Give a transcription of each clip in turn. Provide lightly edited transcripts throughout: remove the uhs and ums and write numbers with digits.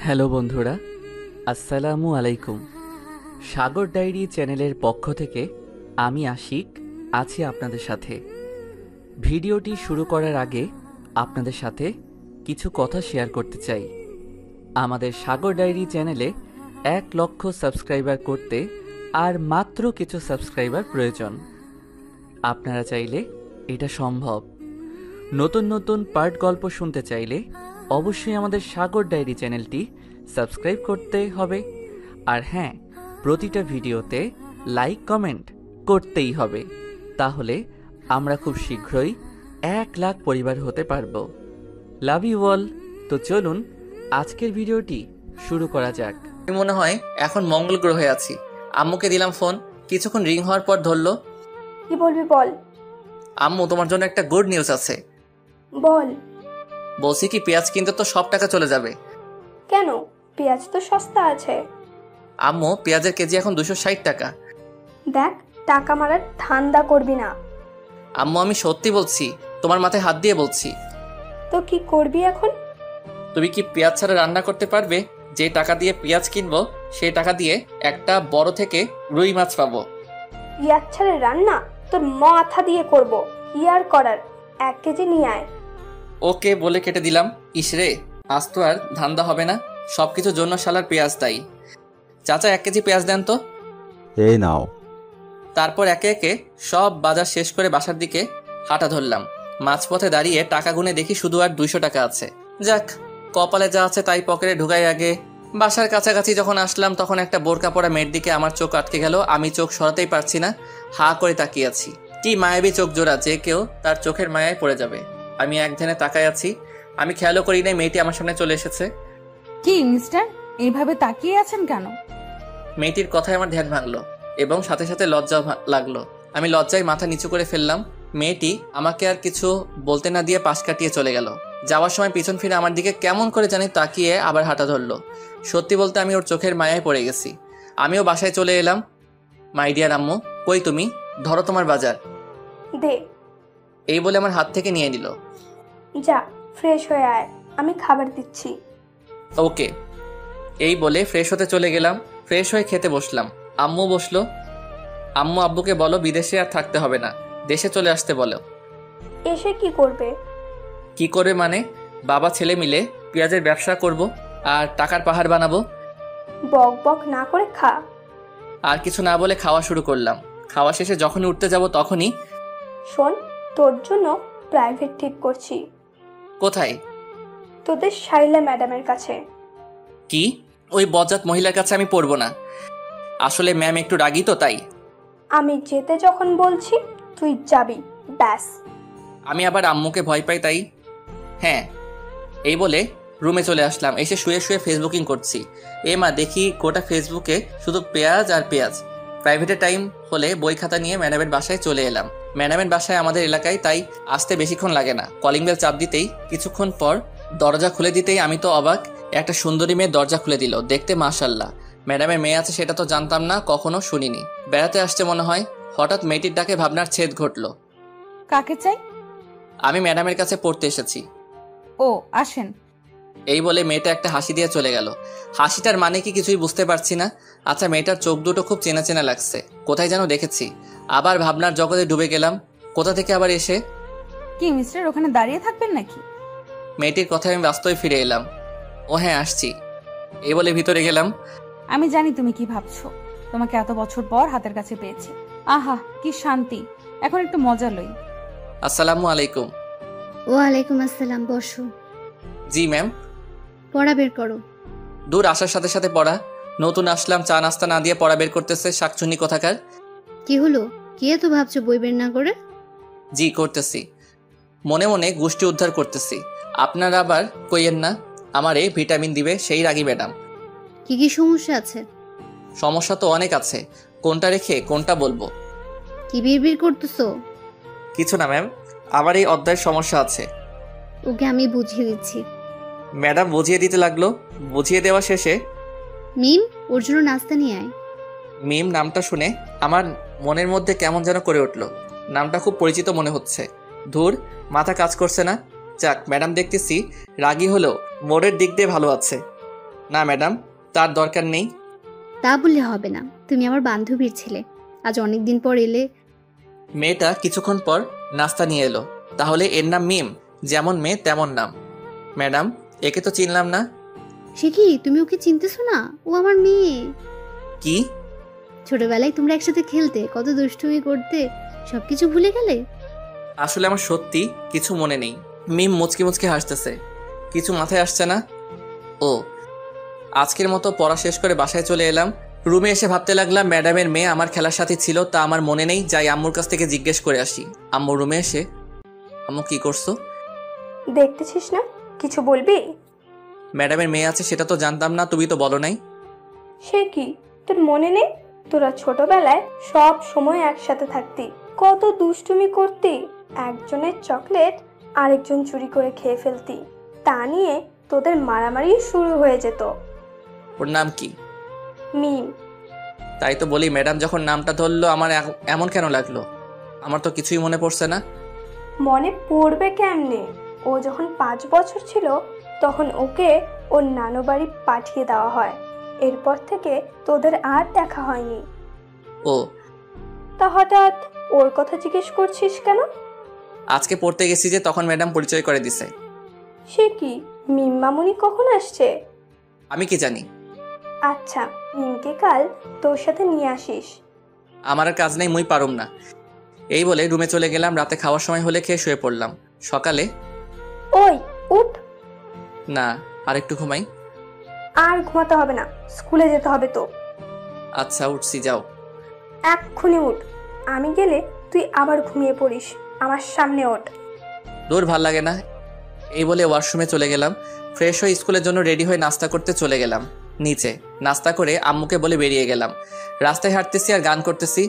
Hello বন্ধুরা, আসসালামু আলাইকুম। সাগর ডায়েরি চ্যানেলের পক্ষ থেকে আমি আশিক আছি আপনাদের সাথে। ভিডিওটি শুরু করার আগে আপনাদের সাথে কিছু কথা শেয়ার করতে চাই। আমাদের সাগর ডায়েরি চ্যানেলে 1,00,000 সাবস্ক্রাইবার করতে আর মাত্র কিছু সাবস্ক্রাইবার প্রয়োজন। আপনারা চাইলে এটা সম্ভব। নতুন নতুন পার্ট গল্প শুনতে চাইলে অবশ্যই আমাদের সাগর ডায়েরি চ্যানেলটি সাবস্ক্রাইব করতে হবে। আর হ্যাঁ, প্রতিটা ভিডিওতে লাইক কমেন্ট করতেই হবে। তাহলে আমরা খুব শীঘ্রই 1,00,000 পরিবার হতে পারবো। Love you all. তো চলুন আজকের ভিডিওটি শুরু করা যাক। আমি মনে হয় এখন মঙ্গল গ্রহে আছি। আম্মুকে দিলাম ফোন, কিছুক্ষণ রিং হওয়ার পর ধরলো। কি বলবি বল। আম্মু, তোমার জন্য একটা গুড নিউজ আছে। বল। বলছি কি, পেঁয়াজ কিনতে তো সব টাকা চলে যাবে। কেন? পেঁয়াজ তো সস্তা আছে। আম্মু, পেঁয়াজের কেজি এখন 260 টাকা। দেখ, টাকা মারার ধান্দা করবি না। আম্মু, আমি সত্যি বলছি, তোমার মাথায় হাত দিয়ে বলছি। তো কি করবি এখন? তুমি কি পেঁয়াজ ছাড়া রান্না করতে পারবে? যে টাকা দিয়ে পেঁয়াজ কিনবো সেই টাকা দিয়ে একটা বড় থেকে রুই মাছ পাবো। পেঁয়াজ ছাড়া রান্না তোর মাথা দিয়ে করব। কি আর করার, 1 কেজি নিয়ে আয়। ওকে বলে কেটে দিলাম। ইসরে, আজ তো আর ধান্দা হবে না, সবকিছুর জন্য শালার পেঁয়াজ দায়ী। চাচা, 1 কেজি পেঁয়াজ দেন তো। এই নাও। তারপর একে একে সব বাজার শেষ করে বাসার দিকে হাঁটা ধরলাম। মাঝপথে দাঁড়িয়ে টাকা গুনে দেখি শুধু আর 200 টাকা আছে। যাক, কপালে যা আছে তাই পকেটে ঢুকাই আগে। বাসার কাছাকাছি যখন আসলাম তখন একটা বোরকা পরা মেয়ের দিকে আমার চোখ আটকে গেল। আমি চোখ সরাতেই পারছি না, হা করে তাকিয়ে আছি। কি মায়াবী চোখ জোড়া, যে কেউ তার চোখের মায়ায় পড়ে যাবে। আমি এক ধ্যানে তাকায় আছি। আমি খেয়ালও করি নাই মেয়েটি আমার সামনে চলে এসেছে। কি মিস্টার, এইভাবে তাকিয়ে আছেন কেন? মেয়েটির কথায় আমার ধ্যান ভাঙলো এবং সাথে সাথে লজ্জাও লাগলো। আমি লজ্জায় মাথা নিচু করে ফেললাম। মেয়েটি আমাকে আর কিছু বলতে না দিয়ে পাশ কাটিয়ে চলে গেল। যাওয়ার সময় পিছন ফিরে আমার দিকে কেমন করে জানি তাকিয়ে আবার হাঁটা ধরলো। সত্যি বলতে আমি ওর চোখের মায়ায় পড়ে গেছি। আমিও বাসায় চলে এলাম। মাই ডিয়ার আম্মু, কই তুমি? ধরো তোমার বাজার। দে। এই বলে আমার হাত থেকে নিয়ে নিল। যা, ফ্রেশ হয়ে আয়, আমি খাবার দিচ্ছি। ওকে। এই বলে ফ্রেশ হতে চলে গেলাম। ফ্রেশ হয়ে খেতে বসলাম। আম্মু বসলো। আম্মু, আব্বুকে বলো বিদেশে আর থাকতে হবে না, দেশে চলে আসতে বলো। এসে কি করবে? কি করে মানে? বাবা ছেলে মিলে পেঁয়াজের ব্যবসা করব আর টাকার পাহাড় বানাবো। বক বক না করে খা। আর কিছু না বলে খাওয়া শুরু করলাম। খাওয়া শেষে যখনই উঠতে যাব তখনই, শোন, তোর জন্য প্রাইভেট ঠিক করছি। কোথায়? তোদের শাইলা ম্যাডামের কাছে। কি? ওই বজ্জাত মহিলার কাছে আমি পড়বো না। আসলে ম্যাম একটু রাগী তো, তাই। আমি যেতে যখন বলছি তুই যাবি, ব্যাস। আমি আবার আম্মুকে ভয় পাই, তাই। হ্যাঁ, এই বলে রুমে চলে আসলাম। এসে শুয়ে শুয়ে ফেসবুকিং করছি। মা, দেখি গোটা ফেসবুকে শুধু পেঁয়াজ আর পেঁয়াজ। প্রাইভেটের টাইম হলে বই খাতা নিয়ে ম্যাডামের বাসায় চলে এলাম। ম্যাডামের বাসায় আমাদের এলাকায়, তাই আসতে বেশিক্ষণ লাগে না। কলিং বেল চাপ দিতেই, কিছুক্ষণ পর দরজা খুলে দিতেই আমি তো অবাক, একটা সুন্দরী মেয়ে দরজা খুলে দিল। দেখতে মাশাআল্লাহ। ম্যাডামের মেয়ে আছে সেটা তো জানতাম না, কখনো শুনিনি। বেড়াতে আসছে মনে হয়। হঠাৎ মেয়েটির ডাকে ভাবনার ছেদ ঘটল। কাকে চাই? আমি ম্যাডামের কাছে পড়তে এসেছি। ও, আসেন। এই বলে মেয়েটা একটা হাসি দিয়ে চলে গেল। হাসিটার মানে কি কিছুই বুঝতে পারছি না। আচ্ছা, মেয়েটার চোখ দুটো খুব চেনা চেনা লাগছে, কোথায় যেন দেখেছি। আবার ভাবনার জগতে ডুবে গেলাম। কোথা থেকে আবার এসে। কি মিস্টার, ওখানে দাঁড়িয়ে থাকবেন নাকি? মেয়েটির কথায় আমি বাস্তবে ফিরে এলাম। ও হ্যাঁ, আসছি। এই বলে ভিতরে গেলাম। আমি জানি তুমি কি ভাবছো। তোমাকে এত বছর পর হাতের কাছে পেয়েছি। আহা, কি শান্তি। এখন একটু মজা লই। আসসালামু আলাইকুম। ওয়ালাইকুম আসসালাম, বসো। জি ম্যাম। পড়া বের করো। দূর, আসার সাথে সাথে পড়া। নতুন আসলাম, চা নাস্তা না দিয়ে পড়া বের করতেছে শাকচুন্নি কোথাকার। কি হলো? কি এত ভাবছো বই বের না করে? জি করতেছি, মনে মনে গোষ্ঠী উদ্ধার করতেছি। আপনারা আবার কইয়েন না আমারে ভিটামিন দিবে সেই রাগী ম্যাডাম। কি কি সমস্যা আছে? সমস্যা তো অনেক আছে, কোনটা রেখে কোনটা বলবো? কি বিড়বিড় করতেছো? কিছু না ম্যাম, আমার এই অধ্যায়ের সমস্যা আছে। ওকে আমি বুঝিয়ে দিচ্ছি। ম্যাডাম বুঝিয়ে দিতে লাগলো। বুঝিয়ে দেওয়া শেষে, মিম, ওর জন্য নাস্তা নিয়ে আয়। মিম নামটা শুনে আমার মনের মধ্যে কেমন যেন করে উঠলো। নামটা খুব পরিচিত মনে হচ্ছে। ধুর, মাথা কাজ করছে না। যাক, ম্যাডাম দেখতেছি রাগী হলেও মোড়ের দিক দিয়ে ভালো আছে। না ম্যাডাম, তার দরকার নেই। তা বললে হবে না, তুমি আমার বান্ধবীর ছেলে। আজ অনেক দিন পর এলে। মেয়েটা কিছুক্ষণ পর নাস্তা নিয়ে এলো। তাহলে এর নাম মিম, যেমন মেয়ে তেমন নাম। ম্যাডাম, একে তো চিনলাম না। সে কি, তুমি ওকে চিনতেছো না? ও আমার মেয়ে। কি? ছোটবেলায় তোমরা একসাথে খেলতে, কত দুষ্টুমি করতে, সবকিছু ভুলে গেলে? আসলে আমার সত্যি কিছু মনে নেই। মিম মুচকি মুচকি হাসতেছে। কিছু মাথায় আসছে না। ও, আজকের মতো পড়া শেষ করে বাসায় চলে এলাম। রুমে এসে ভাবতে লাগলাম ম্যাডামের মেয়ে আমার খেলার সাথী ছিল, তা আমার মনে নেই। যাই আম্মুর কাছ থেকে জিজ্ঞেস করে আসি। আম্মু রুমে এসে, আম্মু কি করছো? দেখতেছিস না, কিছু বলবি? ম্যাডামের মেয়ে আছে সেটা তো জানতাম না, তুমি তো বলো নাই। সে কি, তোর মনে নেই? তোরা ছোটবেলায় সব সময় একসাথে থাকতি, কত দুষ্টুমি করতি, একজনের চকলেট আরেকজন চুরি করে খেয়ে ফেলতি, তা নিয়ে তোদের মারামারি শুরু হয়ে যেত। ওর নাম কি? মিম। তাই তো বলি, ম্যাডাম যখন নামটা ধরলো আমার এমন কেন লাগলো? আমার তো কিছুই মনে পড়ছে না। মনে পড়বে কেমনে? ও যখন 5 বছর ছিল তখন ওকে ওর নানু বাড়ি পাঠিয়ে দেওয়া হয়। এরপর থেকে তোদের আর দেখা হয়নি। ও, তা হঠাৎ ওর কথা জিজ্ঞেস করছিস কেন? আজকে পড়তে গেছি যে, তখন ম্যাডাম পরিচয় করে দিছে। সে কি, মিম মামুনি কখন আসছে? আমি কি জানি? আচ্ছা, মিমকে কাল তোর সাথে নিয়ে আসিস। আমার আর কাজ নেই, মুই পারুম না। এই বলে রুমে চলে গেলাম। রাতে খাওয়ার সময় হলে খেয়ে শুয়ে পড়লাম। সকালে, ওই উঠ। না, আর একটু ঘুমাই। আর ঘুমাতে হবে না, স্কুলে যেতে হবে তো। আচ্ছা, উঠছি, যাও। এক্ষুনি উঠ, আমি গেলে তুই আবার ঘুমিয়ে পড়িস। আমার সামনে ওঠ। দূর, ভাল লাগে না। এই বলে ওয়াশরুমে চলে গেলাম। ফ্রেশ হয়ে স্কুলের জন্য রেডি হয়ে নাস্তা করতে চলে গেলাম নিচে। নাস্তা করে আম্মুকে বলে বেরিয়ে গেলাম। রাস্তায় হাঁটতেছি আর গান করতেছি।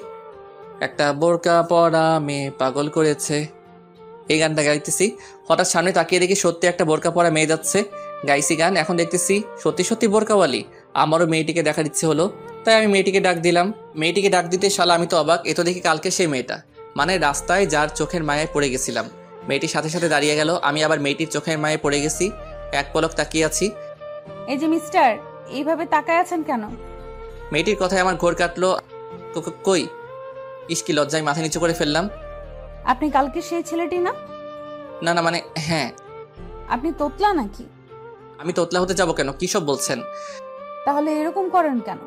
একটা বোরকা পরা মেয়ে পাগল করেছে, এই গানটা গাইতেছি। হঠাৎ সামনে তাকিয়ে দেখি সত্যি একটা বোরকা পরা মেয়ে যাচ্ছে। গাইছি গান, এখন দেখতেছি সত্যি সত্যি বোরকাওয়ালি। আমারও মেয়েটিকে দেখার ইচ্ছে হলো, তাই আমি মেয়েটিকে ডাক দিলাম। মেয়েটিকে ডাক দিতে শালা আমি তো অবাক, এ তো দেখি কালকে সেই মেয়েটা, মানে রাস্তায় যার চোখের মায়ায় পড়ে গেছিলাম। মেয়েটির সাথে সাথে দাঁড়িয়ে গেল। আমি আবার মেয়েটির চোখের মায়ায় পড়ে গেছি। এক পলক তাকিয়ে আছি। এই যে মিস্টার, এইভাবে তাকায় আছেন কেন? মেয়েটির কথায় আমার ঘোর কাটলো। কই, ইস্কি লজ্জায় মাথা নিচু করে ফেললাম। আপনি কালকে সেই ছেলেটি না? না না, মানে হ্যাঁ। আপনি তোতলা নাকি? আমি তোতলা হতে যাব কেন? কি সব বলছেন? তাহলে এরকম করেন কেন?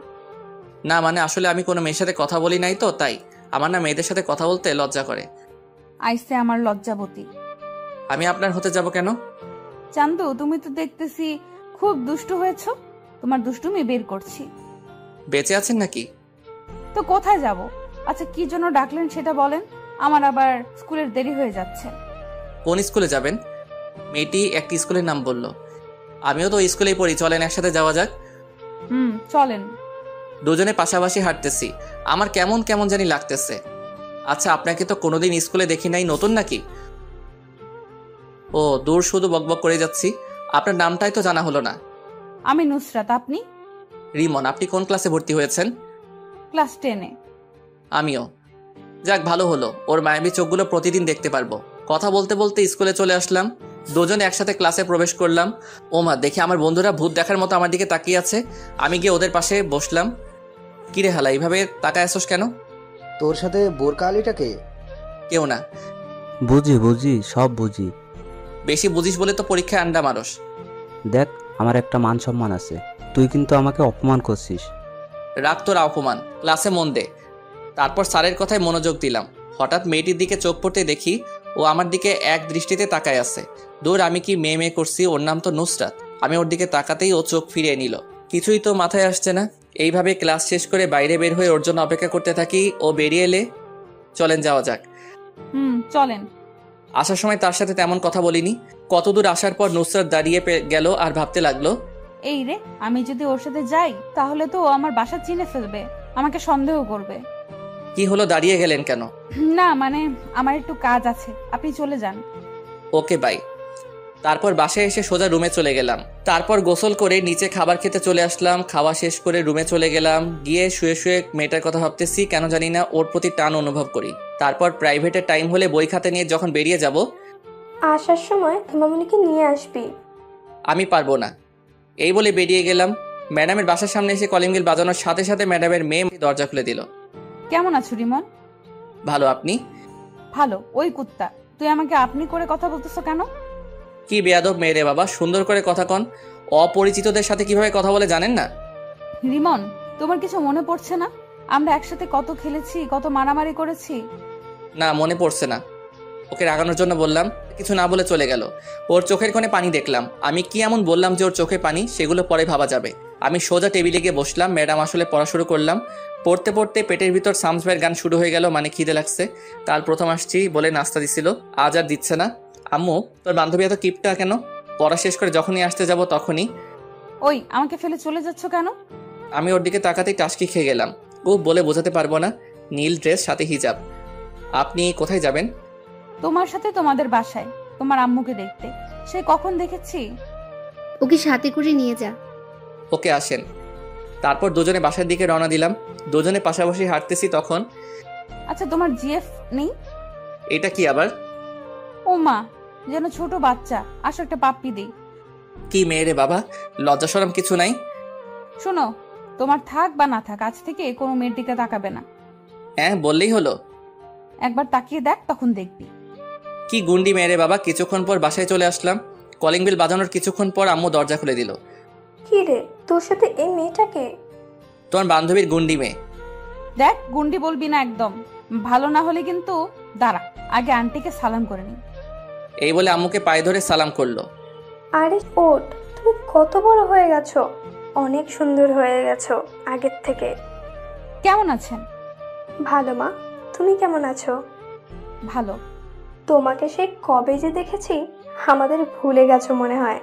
না মানে আসলে আমি কোনো মেয়ের সাথে কথা বলি নাই তো, তাই আমার না মেয়েদের সাথে কথা বলতে লজ্জা করে। আইসে আমার লজ্জাবতী। আমি আপনার হতে যাব কেন? চান্দু, তুমি তো দেখতেছি খুব দুষ্টু হয়েছো। তোমার দুষ্টুমি বের করছি। বেঁচে আছেন নাকি? তো কোথায় যাব? আচ্ছা, কি জন্য ডাকলেন সেটা বলেন। আমার আবার স্কুলের দেরি হয়ে যাচ্ছে। কোন স্কুলে যাবেন? মেয়েটি একটি স্কুলের নাম বলল। আমিও তো স্কুলেই পড়ি, চলেন একসাথে যাওয়া যাক। চলেন। দুজনে পাশাপাশি হাঁটতেছি। আমার কেমন কেমন জানি লাগতেছে। আচ্ছা, আপনাকে তো কোনোদিন স্কুলে দেখি নাই, নতুন নাকি? ও দূর, শুধু বকবক করে যাচ্ছি। আপনার নামটাই তো জানা হলো না। আমি নুসরাত, আপনি? রিমন। আপনি কোন ক্লাসে ভর্তি হয়েছেন? ক্লাস 10-এ। আমিও। যাক, ভালো হলো, ওর মায়াবী চোখগুলো প্রতিদিন দেখতে পারবো। কথা বলতে বলতে স্কুলে চলে আসলাম। দুজনে একসাথে ক্লাসে প্রবেশ করলাম। ওমা, দেখে আমার বন্ধুরা ভূত দেখার মতো আমার দিকে তাকিয়ে আছে। আমি গিয়ে ওদের পাশে বসলাম। কিরে হালা, এইভাবে তাকায় আসোস কেন? তোর সাথে বোরকা আলীটাকে? কেউ না। বুঝি সব বুঝি। বেশি বুঝিস বলে তো পরীক্ষায় আন্ডা মারস। দেখ, আমার একটা মান সম্মান আছে, তুই কিন্তু আমাকে অপমান করছিস। রাগ তোর অপমান, ক্লাসে মন দে। তারপর স্যারের কথায় মনোযোগ দিলাম। হঠাৎ মেয়েটির দিকে চোখ পড়তে দেখি ও আমার দিকে এক দৃষ্টিতে তাকায় আছে। দূর, আমি কি মেয়ে করছি? ওর নাম তো নুসরাত। আমি ওর দিকে তাকাতেই ও চোখ ফিরিয়ে নিল। কিছুই তো মাথায় আসছে না। এইভাবে ক্লাস শেষ করে বাইরে বের হয়ে ওর জন্য অপেক্ষা করতে থাকি। ও বেরিয়ে এলে চলেন যাওয়া যাক। চলেন। আসার সময় তার সাথে তেমন কথা বলিনি। কতদূর আসার পর নুসরাত দাঁড়িয়ে গেল আর ভাবতে লাগলো, এই রে, আমি যদি ওর সাথে যাই তাহলে তো ও আমার বাসা চিনে ফেলবে, আমাকে সন্দেহ করবে। কি হলো, দাঁড়িয়ে গেলেন কেন? না মানে আমার একটু কাজ আছে, আপনি চলে যান। ওকে, বাই। তারপর বাসায় এসে সোজা রুমে চলে গেলাম। তারপর গোসল করে নিচে খাবার খেতে চলে আসলাম। খাওয়া শেষ করে রুমে চলে গেলাম। গিয়ে শুয়ে শুয়ে মেয়েটার কথা ভাবতেছি। কেন জানি না ওর প্রতি টান অনুভব করি। তারপর প্রাইভেটের টাইম হলে বই খাতা নিয়ে যখন বেরিয়ে যাব, আসার সময় মামুনিকে নিয়ে আসবি। আমি পারবো না, এই বলে বেরিয়ে গেলাম। ম্যাডামের বাসার সামনে এসে কলিং বেল বাজানোর সাথে সাথে ম্যাডামের মেয়ে দরজা খুলে দিল। কেমন আছো রিমন? ভালো, আপনি? ভালো। ওই কুত্তা, তুই আমাকে আপনি করে কথা বলতেছো কেন? কি বেয়াদব মেয়ে রে বাবা, সুন্দর করে কথা কন। অপরিচিতদের সাথে কিভাবে কথা বলে জানেন না? রিমন, তোমার কিছু মনে পড়ছে না? আমরা একসাথে কত খেলেছি, কত মারামারি করেছি। না, মনে পড়ছে না। ওকে রাগানোর জন্য বললাম, কিছু না বলে চলে গেল। ওর চোখের কোণে পানি দেখলাম। আমি কি এমন বললাম যে ওর চোখে পানি? সেগুলো পরে ভাবা যাবে। আমি সোজা টেবিলে গিয়ে বসলাম। ম্যাডাম আসলে পড়া শুরু করলাম। পড়তে পড়তে পেটের ভিতর সামস ভাইয়ের গান শুরু হয়ে গেল, মানে খিদে লাগছে। কাল প্রথম আসছি বলে নাস্তা দিছিল, আজ আর দিচ্ছে না। আম্মু, তোর বান্ধবী এত কিপটা কেন? পড়া শেষ করে যখনই আসতে যাব তখনই। ওই, আমাকে ফেলে চলে যাচ্ছ কেন? আমি ওর দিকে তাকাতেই টাসকি খেয়ে গেলাম। ও বলে বোঝাতে পারবো না। নীল ড্রেস, সাথে হিজাব। আপনি কোথায় যাবেন? তোমার সাথে তোমাদের বাসায়, তোমার আম্মুকে দেখতে। সে কখন দেখেছি। ওকে সাথে করে নিয়ে যা। ওকে, আসেন। তারপর দুজনে বাসার দিকে রওনা দিলাম। দুজনে পাশাপাশি হাঁটতেছি তখন। আচ্ছা, তোমার জিএফ নেই? এটা কি আবার? ও মা, যেন ছোট বাচ্চা। আসো একটা পাপ্পি দিই। কি মেয়ে রে বাবা, লজ্জা শরম কিছু নাই? শোনো, তোমার থাক বা না থাক, আজ থেকে কোনো মেয়ের দিকে তাকাবে না। হ্যাঁ, বললেই হলো। একবার তাকিয়ে দেখ, তখন দেখবি। কি গুন্ডি মেয়ে রে বাবা। কিছুক্ষণ পর বাসায় চলে আসলাম। কলিং বেল বাজানোর কিছুক্ষণ পর আম্মু দরজা খুলে দিল। কি রে, তোর সাথে এই মেয়েটাকে? তোমার বান্ধবীর গুন্ডি মেয়ে। দেখ, গুন্ডি বলবি না একদম। ভালো না হলে কিন্তু। দাঁড়া, আগে আন্টিকে সালাম করে নি। এই বলে আম্মুকে পায়ে ধরে সালাম করলো। আরে ওঠ, তুমি কত বড় হয়ে গেছো, অনেক সুন্দর হয়ে গেছো আগের থেকে। কেমন আছেন? ভালো মা, তুমি কেমন আছো? ভালো। তোমাকে সে কবে যে দেখেছি, আমাদের ভুলে গেছো মনে হয়।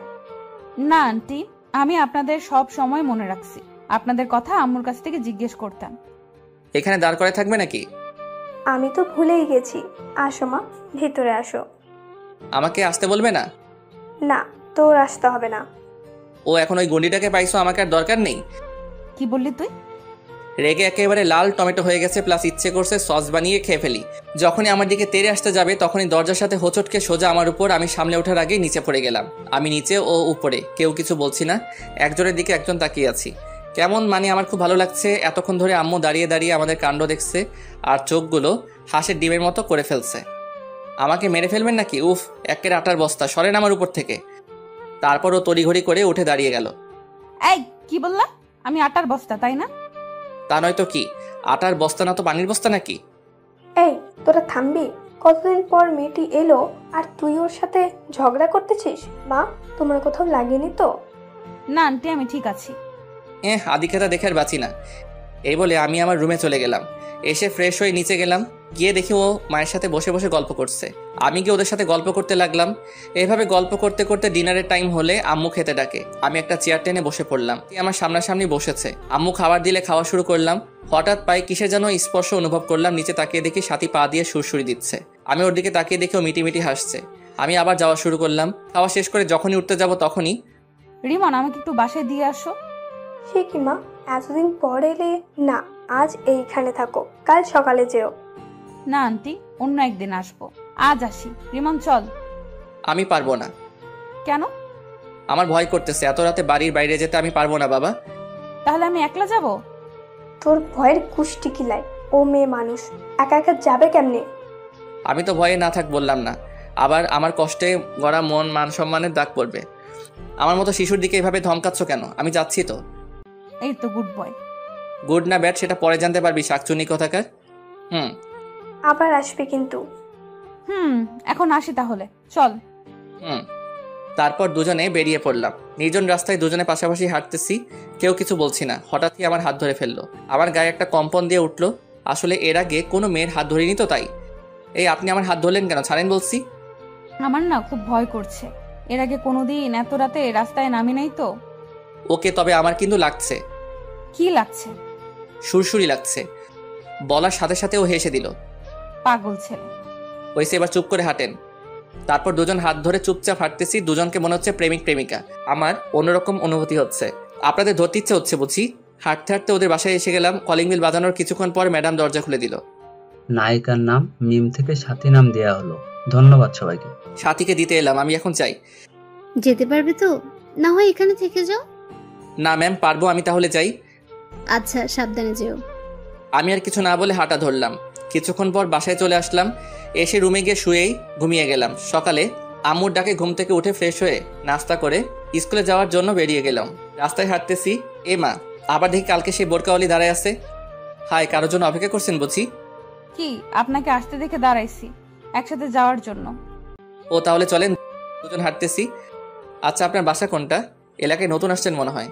না আন্টি, আমি আপনাদের সব সময় মনে রাখছি। আপনাদের কথা আম্মুর কাছ থেকে জিজ্ঞেস করতাম। এখানে দাঁড় করে থাকবে নাকি? আমি তো ভুলেই গেছি। আসো মা, ভিতরে আসো। আমাকে আসতে বলবে না? না, তোর আসতে হবে না। ও, এখন ওই গুন্ডিটাকে পাইছো, আমাকে আর দরকার নেই। কি বললি তুই? রেগে একেবারে লাল টমেটো হয়ে গেছে, প্লাস ইচ্ছে করছে সস বানিয়ে খেয়ে ফেলি। যখনই আমার দিকে তেড়ে আসতে যাবে তখনই দরজার সাথে হোঁচটকে সোজা আমার উপর। আমি সামনে ওঠার আগেই নিচে পড়ে গেলাম। আমি নিচে, ও উপরে, কেউ কিছু বলছি না। একজনের দিকে একজন তাকিয়ে আছি। কেমন মানে আমার খুব ভালো লাগছে। এতক্ষণ ধরে আম্মু দাঁড়িয়ে দাঁড়িয়ে আমাদের কাণ্ড দেখছে, আর চোখগুলো হাঁসের ডিমের মতো করে ফেলছে। আমাকে মেরে ফেলবেন নাকি? উফ, একের আটার বস্তা, সরেন আমার উপর থেকে। তারপর ও তড়িঘড়ি করে উঠে দাঁড়িয়ে গেল। এই, কি বললা? আমি আটার বস্তা, তাই না? তা নয়তো কি, আটার বস্তা না তো পানির বস্তা নাকি? এই, তোরা থামবি? কতদিন পর মেয়েটি এলো আর তুই ওর সাথে ঝগড়া করতেছিস? মা, তোমার কোথাও লাগেনি তো? না আন্টি, আমি ঠিক আছি। আদিক্ষেতা দেখে আর বাঁচি না। এই বলে আমি আমার রুমে চলে গেলাম। এসে ফ্রেশ হয়ে নিচে গেলাম। গিয়ে দেখি ও মায়ের সাথে বসে বসে গল্প করছে। আমি গিয়ে ওদের সাথে গল্প করতে লাগলাম। এইভাবে গল্প করতে করতে ডিনারের টাইম হলে আম্মু খেতে ডাকে। আমি একটা চেয়ার টেনে বসে পড়লাম। আমার সামনাসামনি বসেছে। আম্মু খাবার দিলে খাওয়া শুরু করলাম। হঠাৎ পায়ে কিসে যেন স্পর্শ অনুভব করলাম। নিচে তাকিয়ে দেখি সাথী পা দিয়ে সুরসুরি দিচ্ছে। আমি ওর দিকে তাকিয়ে দেখি ও মিটিমিটি হাসছে। আমি আবার যাওয়া শুরু করলাম। খাওয়া শেষ করে যখনই উঠতে যাব তখনই, রিমন, আমাকে একটু বাসায় দিয়ে আসো। সে কি মা, এতদিন পর এলে? না, আজ এইখানে থাকো, কাল সকালে যেও। না আন্টি, অন্য একদিন আসবো। আজ আসি। রিমন চল। আমি পারবো না। কেন? আমার ভয় করতেছে। এত রাতে বাড়ির বাইরে যেতে আমি পারবো না বাবা। তাহলে আমি একলা যাব? তোর ভয়ের কুষ্টি কিলায়, ও মেয়ে মানুষ একা একা যাবে কেমনে? আমি তো ভয়ে না থাক বললাম না। আবার আমার কষ্টে গড়া মন, মান সম্মানের দাগ পড়বে। আমার মতো শিশুর দিকে এভাবে ধমকাচ্ছ কেন? আমি যাচ্ছি তো। এই তো গুড বয়। গুড না ব্যাড সেটা পরে জানতে পারবি, শাকচুনি কোথাকার। আবার আসবে কিন্তু। এখন আসি তাহলে, চল। তারপর দুজনে বেরিয়ে পড়লাম। নির্জন রাস্তায় দুজনে পাশাপাশি হাঁটতেছি, কেউ কিছু বলছি না। হঠাৎই আমার হাত ধরে ফেললো। আমার গায়ে একটা কম্পন দিয়ে উঠলো। আসলে এর আগে কোনো মেয়ের হাত ধরিনি তো, তাই। এই, আপনি আমার হাত ধরলেন কেন? ছাড়েন বলছি। আমার না খুব ভয় করছে। এর আগে কোনোদিন এত রাতে রাস্তায় নামি নাই তো। ওকে, তবে আমার কিন্তু লাগছে। কি লাগছে? সুরসুরি লাগছে। বলার সাথে সাথে ও হেসে দিল। পাগল ছেলে। ওইসে এবার চুপ করে হাঁটেন। তারপর দুজন হাত ধরে চুপচাপ হাঁটতেছি। দুজনকে মনে হচ্ছে প্রেমিক প্রেমিকা। আমার অন্যরকম অনুভূতি হচ্ছে। আপনাদের ধরতে ইচ্ছে হচ্ছে বুঝি। হাঁটতে হাঁটতে ওদের বাসায় এসে গেলাম। কলিং বেল বাজানোর কিছুক্ষণ পর ম্যাডাম দরজা খুলে দিল। নায়িকার নাম মিম থেকে সাথী নাম দেয়া হলো। ধন্যবাদ সবাইকে। সাথীকে দিতে এলাম। আমি এখন চাই। যেতে পারবে তো? না হয় এখানে থেকে যাও। না ম্যাম, পারবো, আমি তাহলে যাই। আচ্ছা, সাবধানে যেও। আমি আর কিছু না বলে হাঁটা ধরলাম। কিছুক্ষণ পর বাসায় চলে আসলাম। এসে রুমে গিয়ে শুয়েই ঘুমিয়ে গেলাম। সকালে আম্মুর ডাকে ঘুম থেকে উঠে ফ্রেশ হয়ে নাস্তা করে স্কুলে যাওয়ার জন্য বেরিয়ে গেলাম। রাস্তায় হাঁটতেছি, এ মা, আবার দেখি কালকে সেই বোরকাওয়ালি দাঁড়ায় আছে। হাই, কারোর জন্য অপেক্ষা করছেন বুঝি? কি, আপনাকে আসতে দেখে দাঁড়াইছি একসাথে যাওয়ার জন্য। ও তাহলে চলেন, দুজন হাঁটতেছি। আচ্ছা, আপনার বাসা কোনটা? এলাকায় নতুন আসছেন মনে হয়।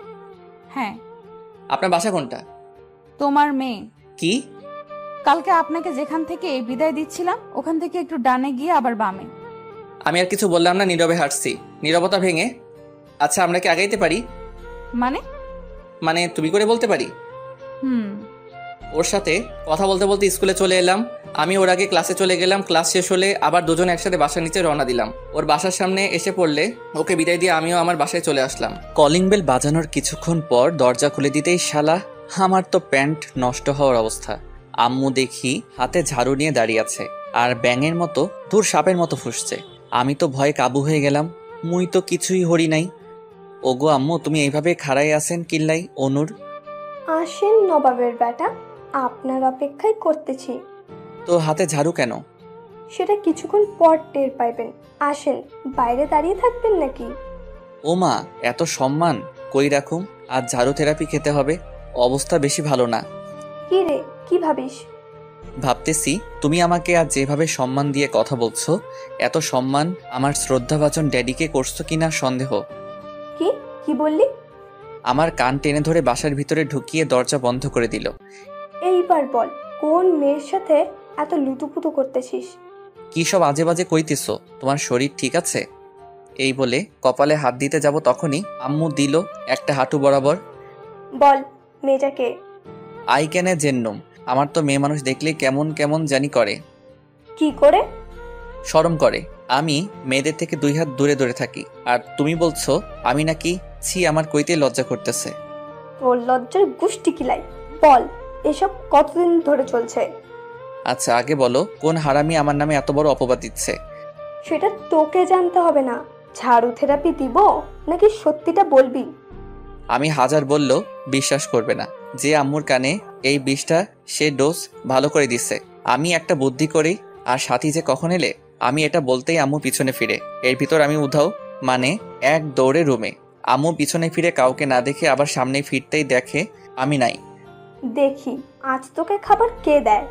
হ্যাঁ। আপনার বাসা কোনটা? তোমার মেয়ে। কি? কালকে আপনাকে যেখান থেকে বিদায় দিচ্ছিলাম ওখান থেকে একটু ডানে গিয়ে আবার বামে। আমি আর কিছু বললাম না, নীরবে হাঁটছি। নীরবতা ভেঙে, আচ্ছা আমরা কি আগাইতে পারি? মানে তুমি করে বলতে পারি। ওর সাথে কথা বলতে বলতে স্কুলে চলে এলাম। আমি ওর আগে ক্লাসে চলে গেলাম। ক্লাস শেষ হলে আবার দুজন একসাথে বাসার নিচে রওনা দিলাম। ওর বাসার সামনে এসে পড়লে ওকে বিদায় দিয়ে আমিও আমার বাসায় চলে আসলাম। কলিং বেল বাজানোর কিছুক্ষণ পর দরজা খুলে দিতেই শালা, আমার তো প্যান্ট নষ্ট হওয়ার অবস্থা। আম্মু দেখি হাতে ঝাড়ু নিয়ে দাঁড়িয়ে আছে আর ব্যাঙের মতো দূর সাপের মতো ফুসছে। আমি তো ভয়ে কাবু হয়ে গেলাম। মুই তো কিছুই হরি নাই। ওগো আম্মু, তুমি এইভাবে খাড়াই আছেন কিল্লাই? অনুর, আসেন নবাবের বেটা, আপনার অপেক্ষায় করতেছি। তো হাতে ঝাড়ু কেন? সেটা কিছুক্ষণ পর টের পাইবেন। আসেন, বাইরে দাঁড়িয়ে থাকবেন নাকি? ও মা, এত সম্মান কই রাখুম? আজ ঝাড়ু থেরাপি খেতে হবে। অবস্থা বেশি ভালো না। কি রে, কি ভাবিস? ভাবতেছি তুমি আমাকে আজ যেভাবে সম্মান দিয়ে কথা বলছো, এত সম্মান আমার শ্রদ্ধাভাজন ড্যাডিকে করছো কিনা সন্দেহ। কি কি বললি? আমার কান টেনে ধরে বাসার ভিতরে ঢুকিয়ে দরজা বন্ধ করে দিল। এইবার বল, কোন মেয়ের সাথে এত লুতুপুতু করতেছিস? কি সব আজে বাজে কইতেছো? তোমার শরীর ঠিক আছে? এই বলে কপালে হাত দিতে যাব তখনই আম্মু দিল একটা হাঁটু বরাবর। বল, মেয়েটাকে? আই ক্যানে জেন্নুম। আমার তো মেয়ে মানুষ দেখলেই কেমন কেমন জানি করে। কি করে? শরম করে। আমি মেয়েদের থেকে 2 হাত দূরে দূরে থাকি, আর তুমি বলছো আমি নাকি? ছি, আমার কইতে লজ্জা করতেছে। তোর লজ্জার গুষ্টি কিলাই। বল, এসব কতদিন ধরে চলছে? আচ্ছা আগে বলো, কোন হারামি আমার নামে এত বড় অপবাদ দিচ্ছে? সেটা তোকে জানতে হবে না। ঝাড়ু থেরাপি দিব নাকি সত্যিটা বলবি? আমি হাজার বললেও বিশ্বাস করবে না যে আম্মুর কানে এই বিষটা সে ডোজ ভালো করে দিচ্ছে। আমি একটা বুদ্ধি করি, আর সাথী যে কখন এলে আমি এটা বলতেই আম্মু পিছনে ফিরে। এর ভিতর আমি উধাও, মানে এক দৌড়ে রুমে। আম্মু পিছনে ফিরে কাউকে না দেখে আবার সামনে ফিরতেই দেখে আমি নাই। দেখি আজ তোকে খাবার কে দেয়।